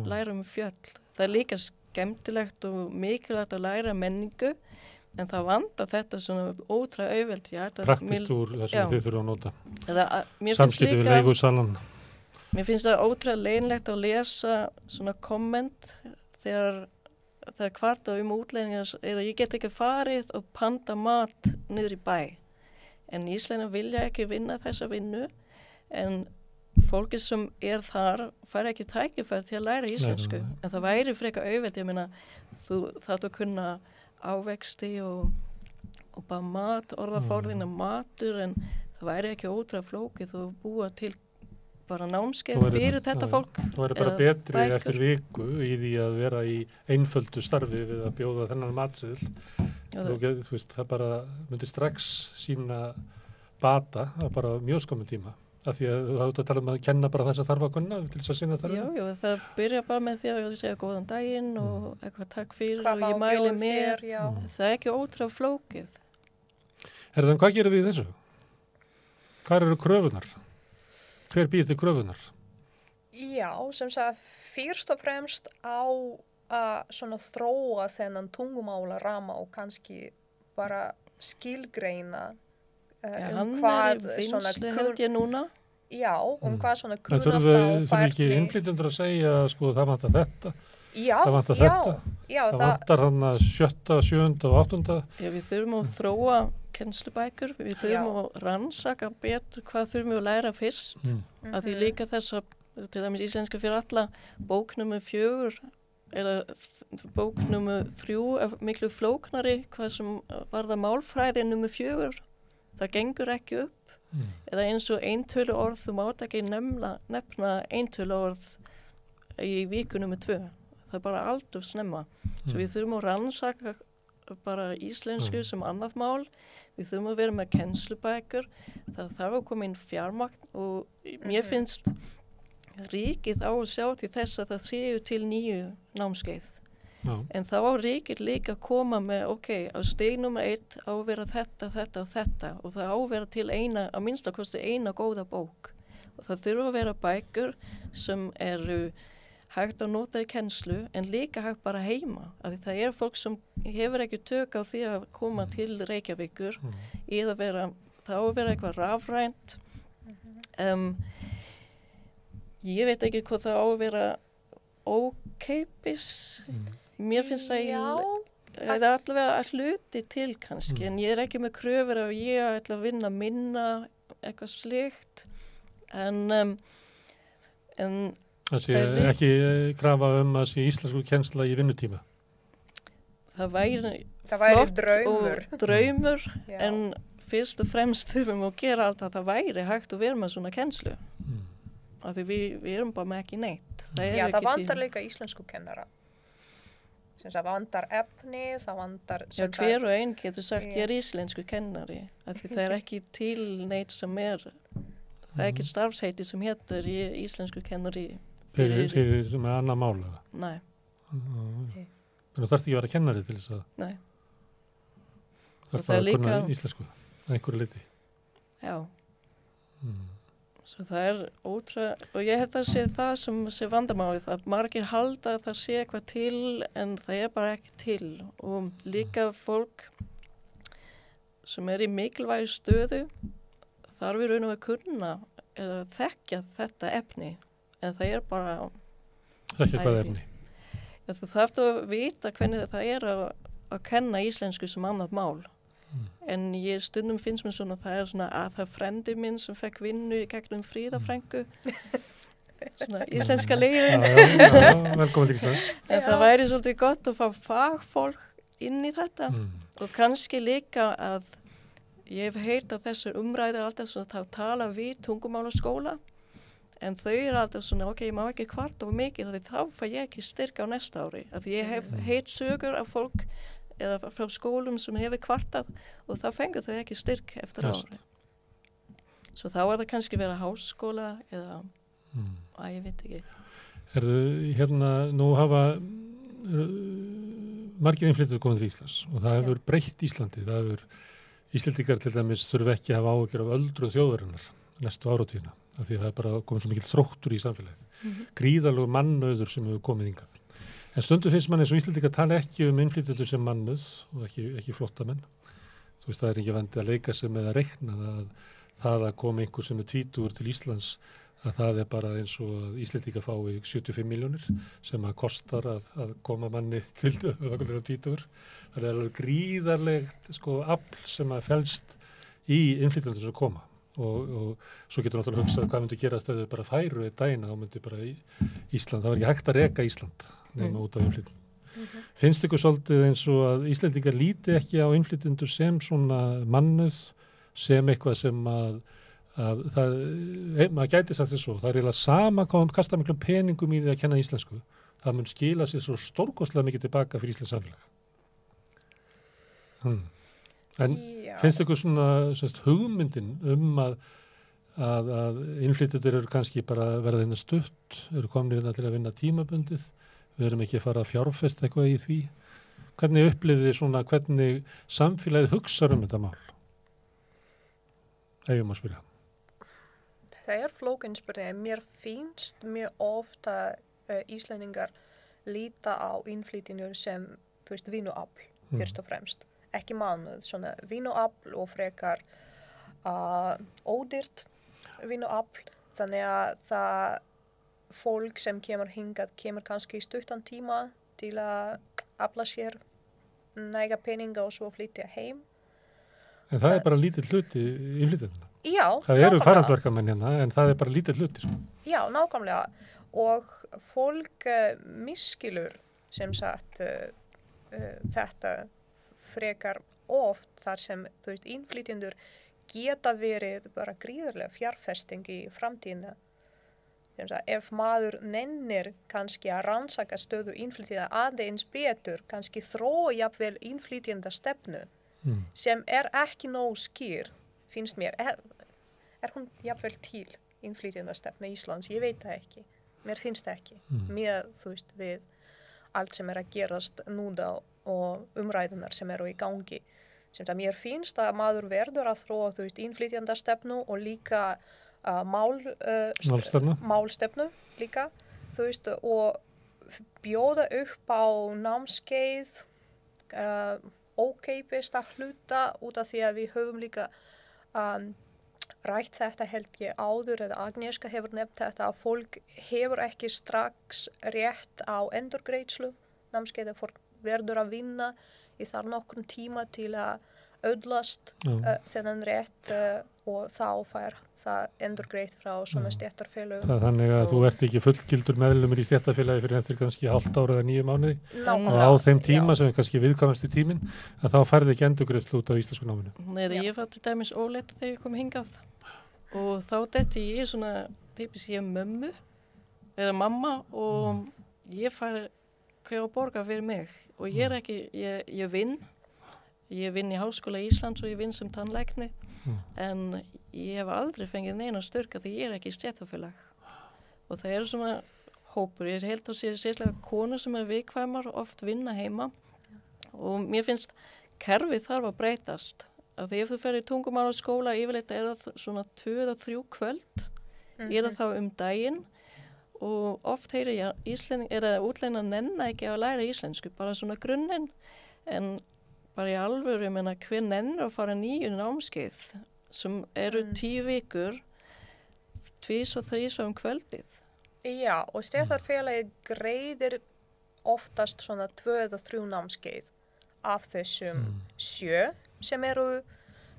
læra fjöll. Það líka skemmtilegt og mikilvægt að læra menningu, en það vandar þetta svona ótrúlega auðvelt. Praktist úr það sem þið þurfa að nota. Samskipti við leigusalan. Mér finnst það ótrúlega leiðinlegt að lesa svona komment þegar það kvarta útlendingar eða ég get ekki farið og panta mat niður í bæ. En Íslendingar vilja ekki vinna þessa vinnu, en fólki sem þar fær ekki tækifæri til að læra íslensku. En það væri frekar auðvelt, ég meina, þú þarft að kunna ávexti og bara mat, orðaforðina matur, en það væri ekki ótrúlega flókið og búa til bara námskeið fyrir þetta fólk. Það væri bara betri eftir viku í því að vera í einföldu starfi við að bjóða þennan matseðil. Þú veist, það bara myndi strax sína bata að bara mjög skömmu tíma. Af því að þú hafði að tala að kenna bara þess að þarf að kunna til þess að sinna starfi. Já, það byrja bara með því að þú segja góðan daginn og eitthvað takk fyrir og ég mæli mér. Það ekki ótrúlega flókið. Hvað gerum við í þessu? Hvað eru kröfunar? Hver býr til kröfunar? Já, sem sagt, fyrst og fremst á að svona þróa þennan tungumála rama og kannski bara skilgreina hvað svona held ég núna. Já, hvað svona kunnátt á færni. Þurfu ekki innflytjendur að segja, sko, það vantar þetta. Já, það vantar þetta. Það vantar hann að 7., 7. og 8. Já, við þurfum að þróa kennslubækur, við þurfum að rannsaka betur hvað þurfum við að læra fyrst. Af því líka þess að, til dæmis íslenska fyrir alla, bók nummer 4 eða bók nummer 3 er miklu flóknari, hvað sem varða málfræði nummer 4. Það gengur ekki upp. Eða eins og eintöluorð, þú mátt ekki nefna eintöluorð í viku nummer 2. Það er bara allt of snemma. Svo við þurfum að rannsaka bara íslensku sem annað mál. Við þurfum að vera með kennslubækur. Það þarf að koma inn fjármagn og mér finnst ríkið á að sjá til þess að það séu til nýju námskeið. En þá á ríkið líka að koma með, á stig nummer 1 á að vera þetta og það á að vera til að minnstakosti eina góða bók. Og það þurfa að vera bækur sem eru hægt að nota í kennslu en líka hægt bara heima. Það fólk sem hefur ekki tök á því að koma til Reykjavíkur eða þá að vera eitthvað rafrænt. Ég veit ekki hvað það á að vera ókeipis. Mér finnst það allavega að hluti til kannski, en ég er ekki með kröfur að ég ætla að vinna minna, eitthvað slíkt, en það sé ekki krafa að sé íslensku kennsla í vinnutíma. Það væri draumur. Og draumur, en fyrst og fremst þurfum að gera allt að það væri hægt að vera með svona kennslu. Af því við erum bara með ekki neitt. Það vantar líka íslensku kennara. Það vantar efni, það vantar... Já, hver og einn getur sagt ég er íslensku kennari. Af því það er ekki til neitt sem það er ekki starfsheiti sem heitir íslensku kennari. Fyrir með annað mála? Nei. Þannig þarf ekki að vera kennari til þess að... Nei. Þarf það að kunna íslensku að einhverju liti? Já. Svo það er ótrúlega, og ég held að sé það sem sé vandamálið, að margir halda að það sé eitthvað til en það er bara ekki til. Og líka fólk sem í mikilvægi stöðu þarf í raun og að kunna eða þekkja þetta efni, en það er bara... Þekkja hvað efni? Þú þarft að vita hvernig það er að kenna íslensku sem annað mál. En ég stundum finnst mér svona það er svona að það frendi minn sem fekk vinnu í gegnum Fríðafrænku svona íslenska leiðin. Já, velkomin til Íslands. En það væri svolítið gott að fá fagfólk inn í þetta og kannski líka að ég hef heyrt að þessar umræður alltaf svona að tala við tungumálaskóla en þau eru alltaf svona, ok, ég má ekki kvarta of mikið því þá fæ ég ekki styrk á næsta ári. Af því ég hef heyrt sögur af fólk eða frá skólum sem hefur kvartað og þá fengur þau ekki styrk eftir ári. Svo þá það kannski vera háskóla eða, ég veit ekki. Hérna, nú hafa margir innflytjendur komið til Íslands og það hefur breytt Íslandi. Það hefur Íslendingar til dæmis þurfi ekki að hafa áhyggjur af öldrun þjóðarinnar næstu áratugina, af því það er bara komið svo mikill þróttur í samfélagið. Gríðarlegur mannauður sem hefur komið hingað. En stundum finnst mann eins og Íslendingar tala ekki innflytjendur sem mannauð og ekki flóttamenn. Þú veist, það er ekki vandi að leika sig með að reikna það að koma einhver sem er tvítugur til Íslands, að það er bara eins og að Íslendingar fái 75 milljónir sem að kostar að koma manni til tvítugur. Það er alveg gríðarlegt afl sem að felst í innflytjendur sem koma og svo getur náttúrulega hugsað hvað myndi gerast ef þau bara færu einn daginn þá myndi bara Ísland, það var ekki hægt að reka Ísland nema út af innflytjendum. Finnst ykkur svolítið eins og að Íslendingar líti ekki á innflytjendur sem svona mannauð, sem eitthvað sem að maður gæti sagt þess svo, það er eiginlega sama hvað hann kasta miklum peningum í því að kenna íslensku, það mun skila sér svo stórkostlega mikið tilbaka fyrir Íslands samfélag. En finnst ykkur svona hugmyndin að innflytjendur eru kannski bara verða hérna stutt, eru komnir hérna til að vinna tímabundið, við erum ekki að fara að fjárfesta eitthvað í því. Hvernig upplifið þið svona, hvernig samfélagið hugsar þetta mál? Ef ég má spyrja. Það flókin spurning. Mér finnst mjög ofta Íslendingar líta á innflytjendur sem, þú veist, vinnuafl, fyrst og fremst. Ekki mánuð, svona vinnuafl og frekar ódýrt vinnuafl. Þannig að það fólk sem kemur hingað kemur kannski í stuttan tíma til að afla sér næga peninga og svo flytja heim. En það er bara lítill hluti innflytjendurna. Já, það eru farandverkamenn hérna, en það er bara lítill hluti. Já, nákvæmlega. Og fólk misskilur sem sagt þetta frekar oft þar sem, þú veist, innflytjendur geta verið bara gríðarlega fjárfesting í framtíðina. Ef maður nennir kannski að rannsaka stöðu innflytjenda aðeins betur, kannski þróa jafnvel innflytjendastefnu sem ekki nóg skýr, finnst mér. Er hún jafnvel til innflytjendastefna Íslands? Ég veit það ekki. Mér finnst það ekki. Með, þú veist, við allt sem að gerast núna og umræðunar sem eru í gangi. Sem það mér finnst að maður verður að þróa, þú veist, innflytjendastefnu og líka málstefnu líka, þú veist, og bjóða upp á námskeið, ókeypis að hluta út af því að við höfum líka rætt þetta held ég áður eða Agnieszka hefur nefnt þetta að fólk hefur ekki strax rétt á endurgreiðslu námskeið að fólk verður að vinna í þar nokkrum tíma til að öðlast þennan rétt og þá fær það endurgreitt frá svona stéttarfélögum. Það þannig að þú ert ekki fullgildur meðlumur í stéttarfélagi fyrir eftir kannski hálft ára eða 9 mánuði og á þeim tíma sem er kannski viðkvæmasti tíminn að þá færði ekki endurgreiðslu út á íslensku náminu. Nei, ég var til dæmis óleitt þegar ég kom hingað og þá detti ég svona typisk ég mömmu eða mamma og ég fær hver að borga fyrir mig og ég er ekki, ég vinn í Háskóla Íslands og ég vinn sem tannlækni en ég hef aldrei fengið neina styrka því ég er ekki í stéttarfélag og það eru svona hópur, ég held að sérstaklega konur sem er viðkvæmar oft vinna heima og mér finnst kerfið þarf að breytast af því ef þú fer í tungumálaskóla yfirleitt er það svona 2 eða 3 kvöld er það þá daginn og oft heyri ég að útlendingar nenna ekki að læra íslensku, bara svona grunninn en bara í alvöru, ég meina, hver nennir að fara 9 námskeið sem eru 10 vikur, 2 og 3 kvöldið. Já, og stéttarfélagið greiðir oftast svona 2 eða 3 námskeið af þessum 7 sem eru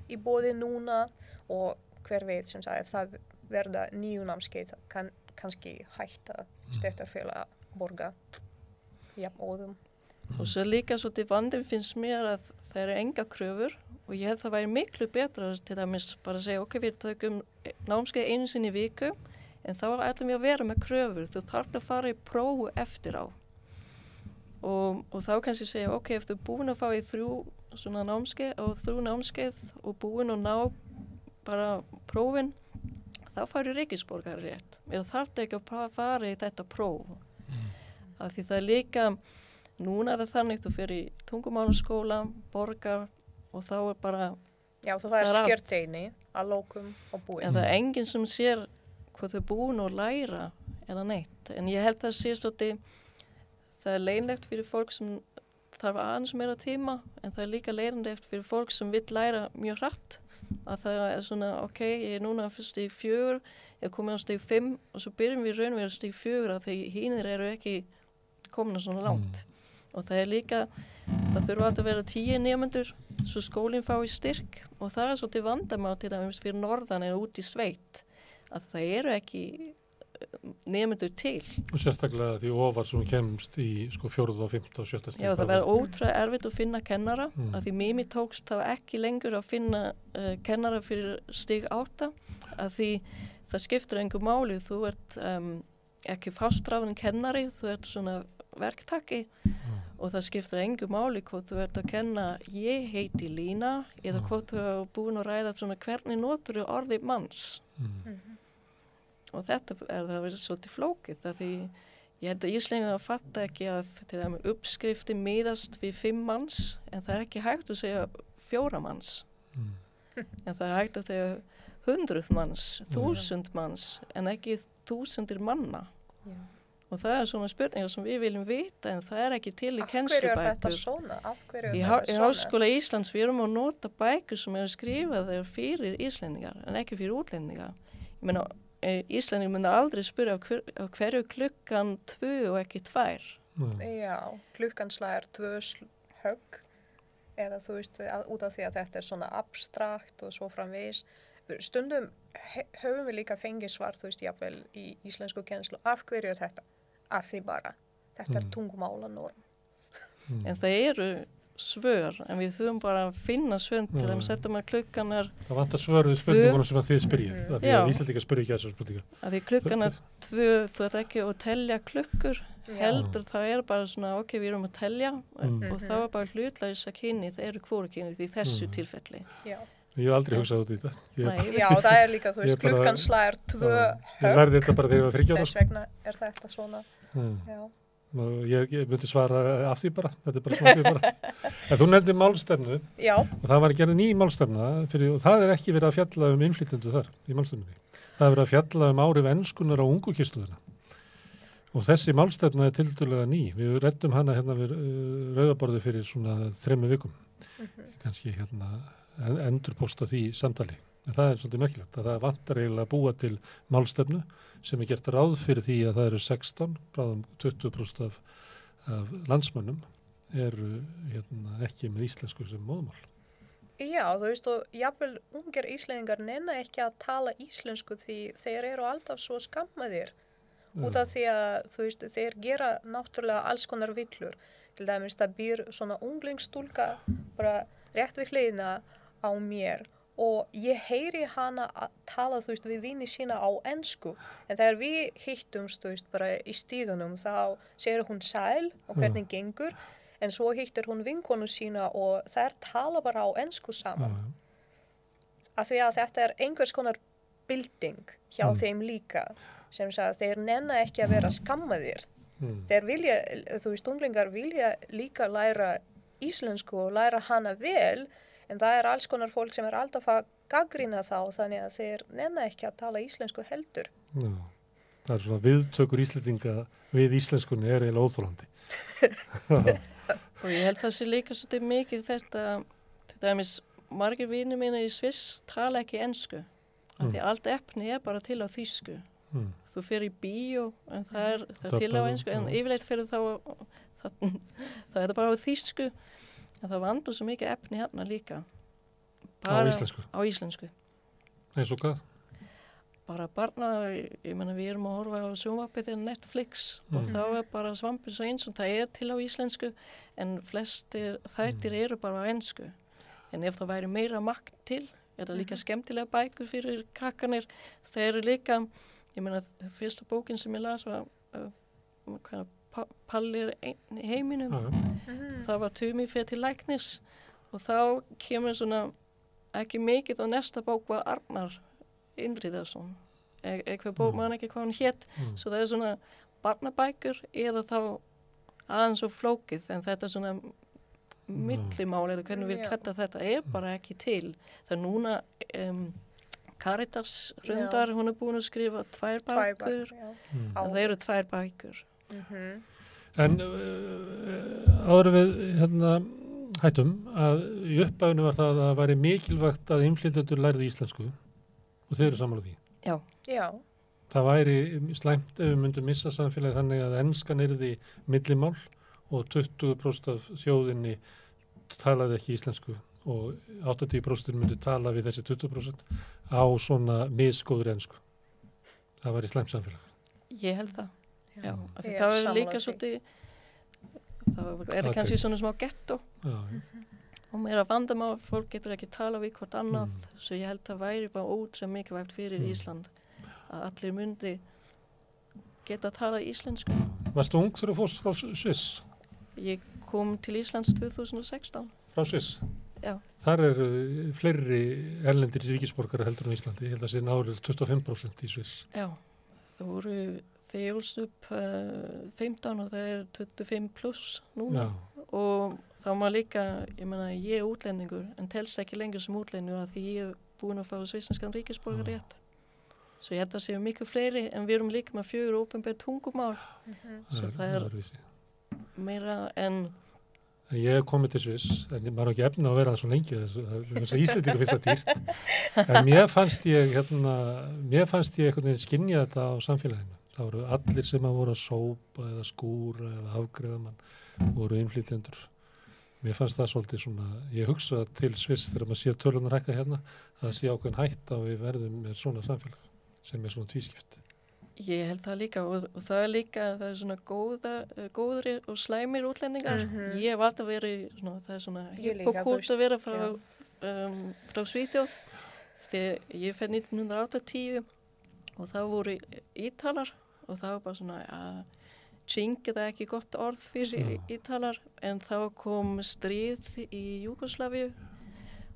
í boði núna og hver veit sem sagt, ef það verða 9 námskeið kannski hætta stéttarfélag borga jafnóðum. Og svo líka svo til vandinn finnst mér að það eru enga kröfur og ég held það væri miklu betra til dæmis bara að segja ok, við tökum námskeið einu sinni í viku En þá ætlum ég að vera með kröfur. Þú þarf að fara í prófu eftir á. Og þá kannski segja, ok, ef þú búin að fá í 3 svona námskeið og búin að ná bara prófin, þá færi ríkisborgararétt. Eða þarf ekki að fara í þetta próf. Af því það líka, núna það þannig, þú fyrir í tungumálaskóla, borgar og þá bara... Já, þú fær skjörteini að lókum og búin. En það enginn sem sér hvað þau búin að læra eða neitt. En ég held það sé svolítið, það leiðinlegt fyrir fólk sem þarf aðeins meira tíma, en það líka leiðinlegt fyrir fólk sem vill læra mjög hratt. Að það svona, ok, ég núna fyrir stig 4, ég komið á stig 5 og svo byrjum við raunverið stig 4 að því hinir eru ekki komin svona langt. Og það líka, það þurfa að vera 10 nemendur svo skólinn fái styrk og það svolítið vandamál til dæmis fyrir norðan eða út í sveit að það eru ekki nemendur til. Og sérstaklega því ofar sem kemst í sko 4. og 5. og 7. stig. Já, það verður ótrúlega erfitt að finna kennara að því mér tókst þá ekki lengur að finna kennara fyrir stig 8 að því það skiptir engu máli, þú ert ekki fastráðin kennari, þú ert svona verktaki og það skiptir engu máli hvort þú ert að kenna ég heiti Lína eða hvort þú er búin að ræða svona hvernig notur þú orðið manns. Og þetta það svolítið flókið því ég held að Íslendingar fatta ekki að til dæmis uppskriftin miðast við 5 manns en það er ekki hægt að segja 4 manns. En það er hægt að segja 100 manns, 1000 manns en ekki 1000 manna. Og það er svona spurningar sem við viljum vita en það er ekki til í kennslubækur. Af hverju er þetta svona? Í Háskóla Íslands við erum að nota bækur sem eru skrifaðar fyrir Íslendingar en ekki fyrir útlendingar. Ég meina Íslendingar myndi aldrei spyrja á hverju klukkan 2 og ekki 2. Já, klukkan slagar 2 högg eða þú veist út af því að þetta er svona abstrakt og svo framvegis. Stundum höfum við líka fengið svar, þú veist, jafnvel í íslensku kennslu, af hverju er þetta? Af því bara, þetta er tungumálanorm. En það eru svör, en við þurfum bara að finna svör til að setja maður klukkan er... Það vantar svör við spurningunum sem að þið spyrjið, af því að Íslendingar spyrja ekki þessar spurningar. Af því klukkan er 2, þú ert ekki að telja klukkur, heldur það er bara svona, ok, við erum að telja og þá er bara hlutlæsa kynið, það eru hvorukynið í þessu tilfelli. Já. Ég hef aldrei hugsað út í þetta. Já, það er líka, þú veist, klukkan slagar 2 högg. Ég lærði þetta bara þegar ég var 30 ára. Þess vegna er þetta svona, já. Ég myndi svara af því bara, þetta er bara svona því bara. En þú nefndi málstefnu og það var gerð ný málstefna og það er ekki verið að fjalla innflytjendur þar í málstefnunni. Það er verið að fjalla áhrif enskunnar á ungu kynslóðina. Og þessi málstefna er tiltölulega ný. Við ræddum hana hérna við rauðaborði fyrir svona 3 vikum. Kannski hérna endurposta því samtali. En það er svolítið merkilegt að það vantar eiginlega að búa til málstefnu sem er gert ráð fyrir því að það eru 16, bráðum 20% af landsmönnum eru hérna, ekki með íslensku sem móðmál. Já, þú veist, og jafnvel ungir íslendingar nenna ekki að tala íslensku því þeir eru alltaf svo skammaðir út af því að, þú veist, þeir gera náttúrulega alls konar villur. Til dæmis það býr svona unglingsstúlka bara rétt við hliðina á mér og ég heyri hana að tala, þú veist, við vini sína á ensku en þegar við hittumst, þú veist, bara í stíganum þá segir hún sæl og hvernig gengur en svo hittir hún vinkonu sína og þær tala bara á ensku saman af því að þetta er einhvers konar bilding hjá þeim líka sem sagði að þeir nenna ekki að vera skammaðir þeir vilja, þú veist, unglingar vilja líka læra íslensku og læra hana vel en það er alls konar fólk sem er alltaf að gagnrýna þá þannig að þeir nenna ekki að tala íslensku heldur. Já, það er svona viðtökur Íslendinga við íslenskunni er eiginlega óþolandi. Og ég held það sé líka svolítið mikið þetta, til dæmis margir vinir mína í Sviss tala ekki ensku, af því allt efni er bara til á þýsku. Þú fer í bíó en það er til á ensku, en yfirleitt fyrir það er bara á þýsku. En það vandur svo mikið efni hérna líka. Bara á íslensku. Eins og hvað? Bara barna, ég meina við erum að horfa á sjónvarpið til Netflix og þá er bara Svampur svo eins og það er til á íslensku en flestir þættir eru bara á ensku. En ef það væri meira makt til, er það líka skemmtilega bækur fyrir krakkanir. Það eru líka ég meina fyrsta bókin sem ég las var Pallir einn í heiminum. Það var Tumi fer til læknis og þá kemur svona ekki mikið og næsta bók var Arnar Indriðarsson. Eitthvað bók man ekki hvað hann hét. Svo það svona barnabækur eða þá aðeins og flókið, en þetta svona millimál eða hvernig við kalla þetta bara ekki til. Það núna Caritas Rundar, hún búin að skrifa 2 bækur. Það eru 2 bækur. En áður við hættum að í uppbæðinu var það að það væri mikilvægt að innflytjendur lærðu íslensku og þeir eru sammála því. Já. Það væri slæmt ef við myndum missa samfélagi þannig að enskan yrði millimál og 20% af þjóðinni talaði ekki íslensku og 80% myndi tala við þessi 20% á svona misgóðri ensku. Það væri slæmt samfélag. Ég held það. Já, það líka svolítið, það kannski svona smá gettó og meira vandamál, fólk getur ekki tala við hvort annað, svo ég held það væri bara ótrúlega mikilvægt fyrir Ísland að allir myndi geta að tala íslensku. Varstu ung þegar þú fórst frá Sviss? Ég kom til Íslands 2016. Frá Sviss? Já. Þar eru fleiri erlendir ríkisborgara heldur en Íslandi, ég held að sé nárið 25% í Sviss. Já, það voru þeir ólst upp 15 og það 25 pluss núna. Og þá má líka, ég meina, ég útlendingur, en telst ekki lengur sem útlendingur af því ég búin að fá svissneskan ríkisborgararétt. Svo ég held að séu miklu fleiri, en við erum líka með 4 opinber tungumál. Svo það meira en... Ég hef komið til Sviss, en maður ekki efna að vera það svo lengi, þess að Íslendingur finnst það dýrt. En mér fannst ég einhvern veginn skynja þetta á samfélaginu. Það voru allir sem að voru að sópa eða skúra eða afgreiðamann voru innflytjendur. Mér fannst það svolítið svona, ég hugsa til Sviss þegar maður sé tölunar hækka hérna, að það sé ákveðin hætt að við verðum með svona samfélag sem svona tvískipt. Ég held það líka og það líka, það svona góðri og slæmir útlendingar. Ég hef alltaf verið svona, það svona hippokút að vera frá Svíþjóð. Þegar ég fer 1980 og það voru Ítalar og það var bara svona, tjink er ekki gott orð fyrir Ítalar, en þá kom stríð í Júgoslavíu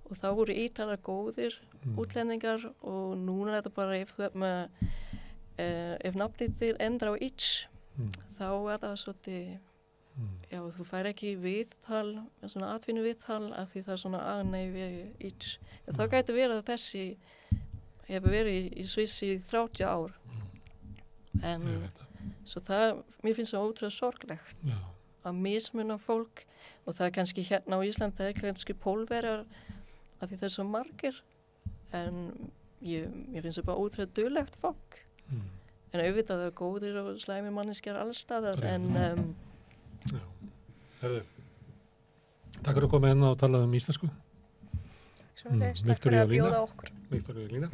og þá voru Ítalar góðir útlendingar og núna er þetta bara ef þú með ef nafnið þér endra á itch, þá er það svolítið, já, þú fær ekki viðtal, svona atvinnu viðtal, af því það er svona nei við itch. Þá gæti verið að þessi hefur verið í Sviss í 30 ár. En svo það, mér finnst það ótrúlega sorglegt að mismuna fólk og það er kannski hérna á Íslandi, það er kannski Pólverjar af því það er svo margir, en mér finnst það bara ótrúlega duglegt fólk. En auðvitað það er góðir og slæmir manneskjar allstaðar, en... Já, herðu. Takk fyrir að koma hérna og tala íslensku. Takk fyrir að bjóða okkur. Viktoría Lína.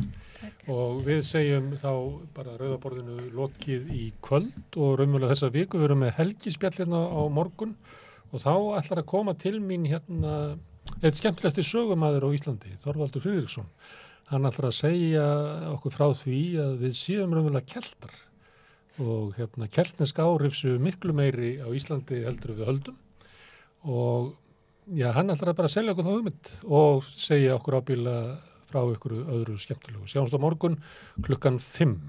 Og við segjum þá bara rauðaborðinu lokið í kvöld og raunverulega þessa viku við erum með helgispjall hérna á morgun og þá ætlar að koma til mín hérna eitt skemmtilegasti sögumaður á Íslandi, Þorvaldur Friðriksson. Hann ætlar að segja okkur frá því að við séum raunverulega keltar og hérna keltnesk áhrif séu miklu meiri á Íslandi heldur við höldum og já, hann ætlar að bara selja okkur þá hugmynd og segja okkur ábyggilega frá ykkur öðru skemmtilegu. Sjáumst á morgun klukkan 5.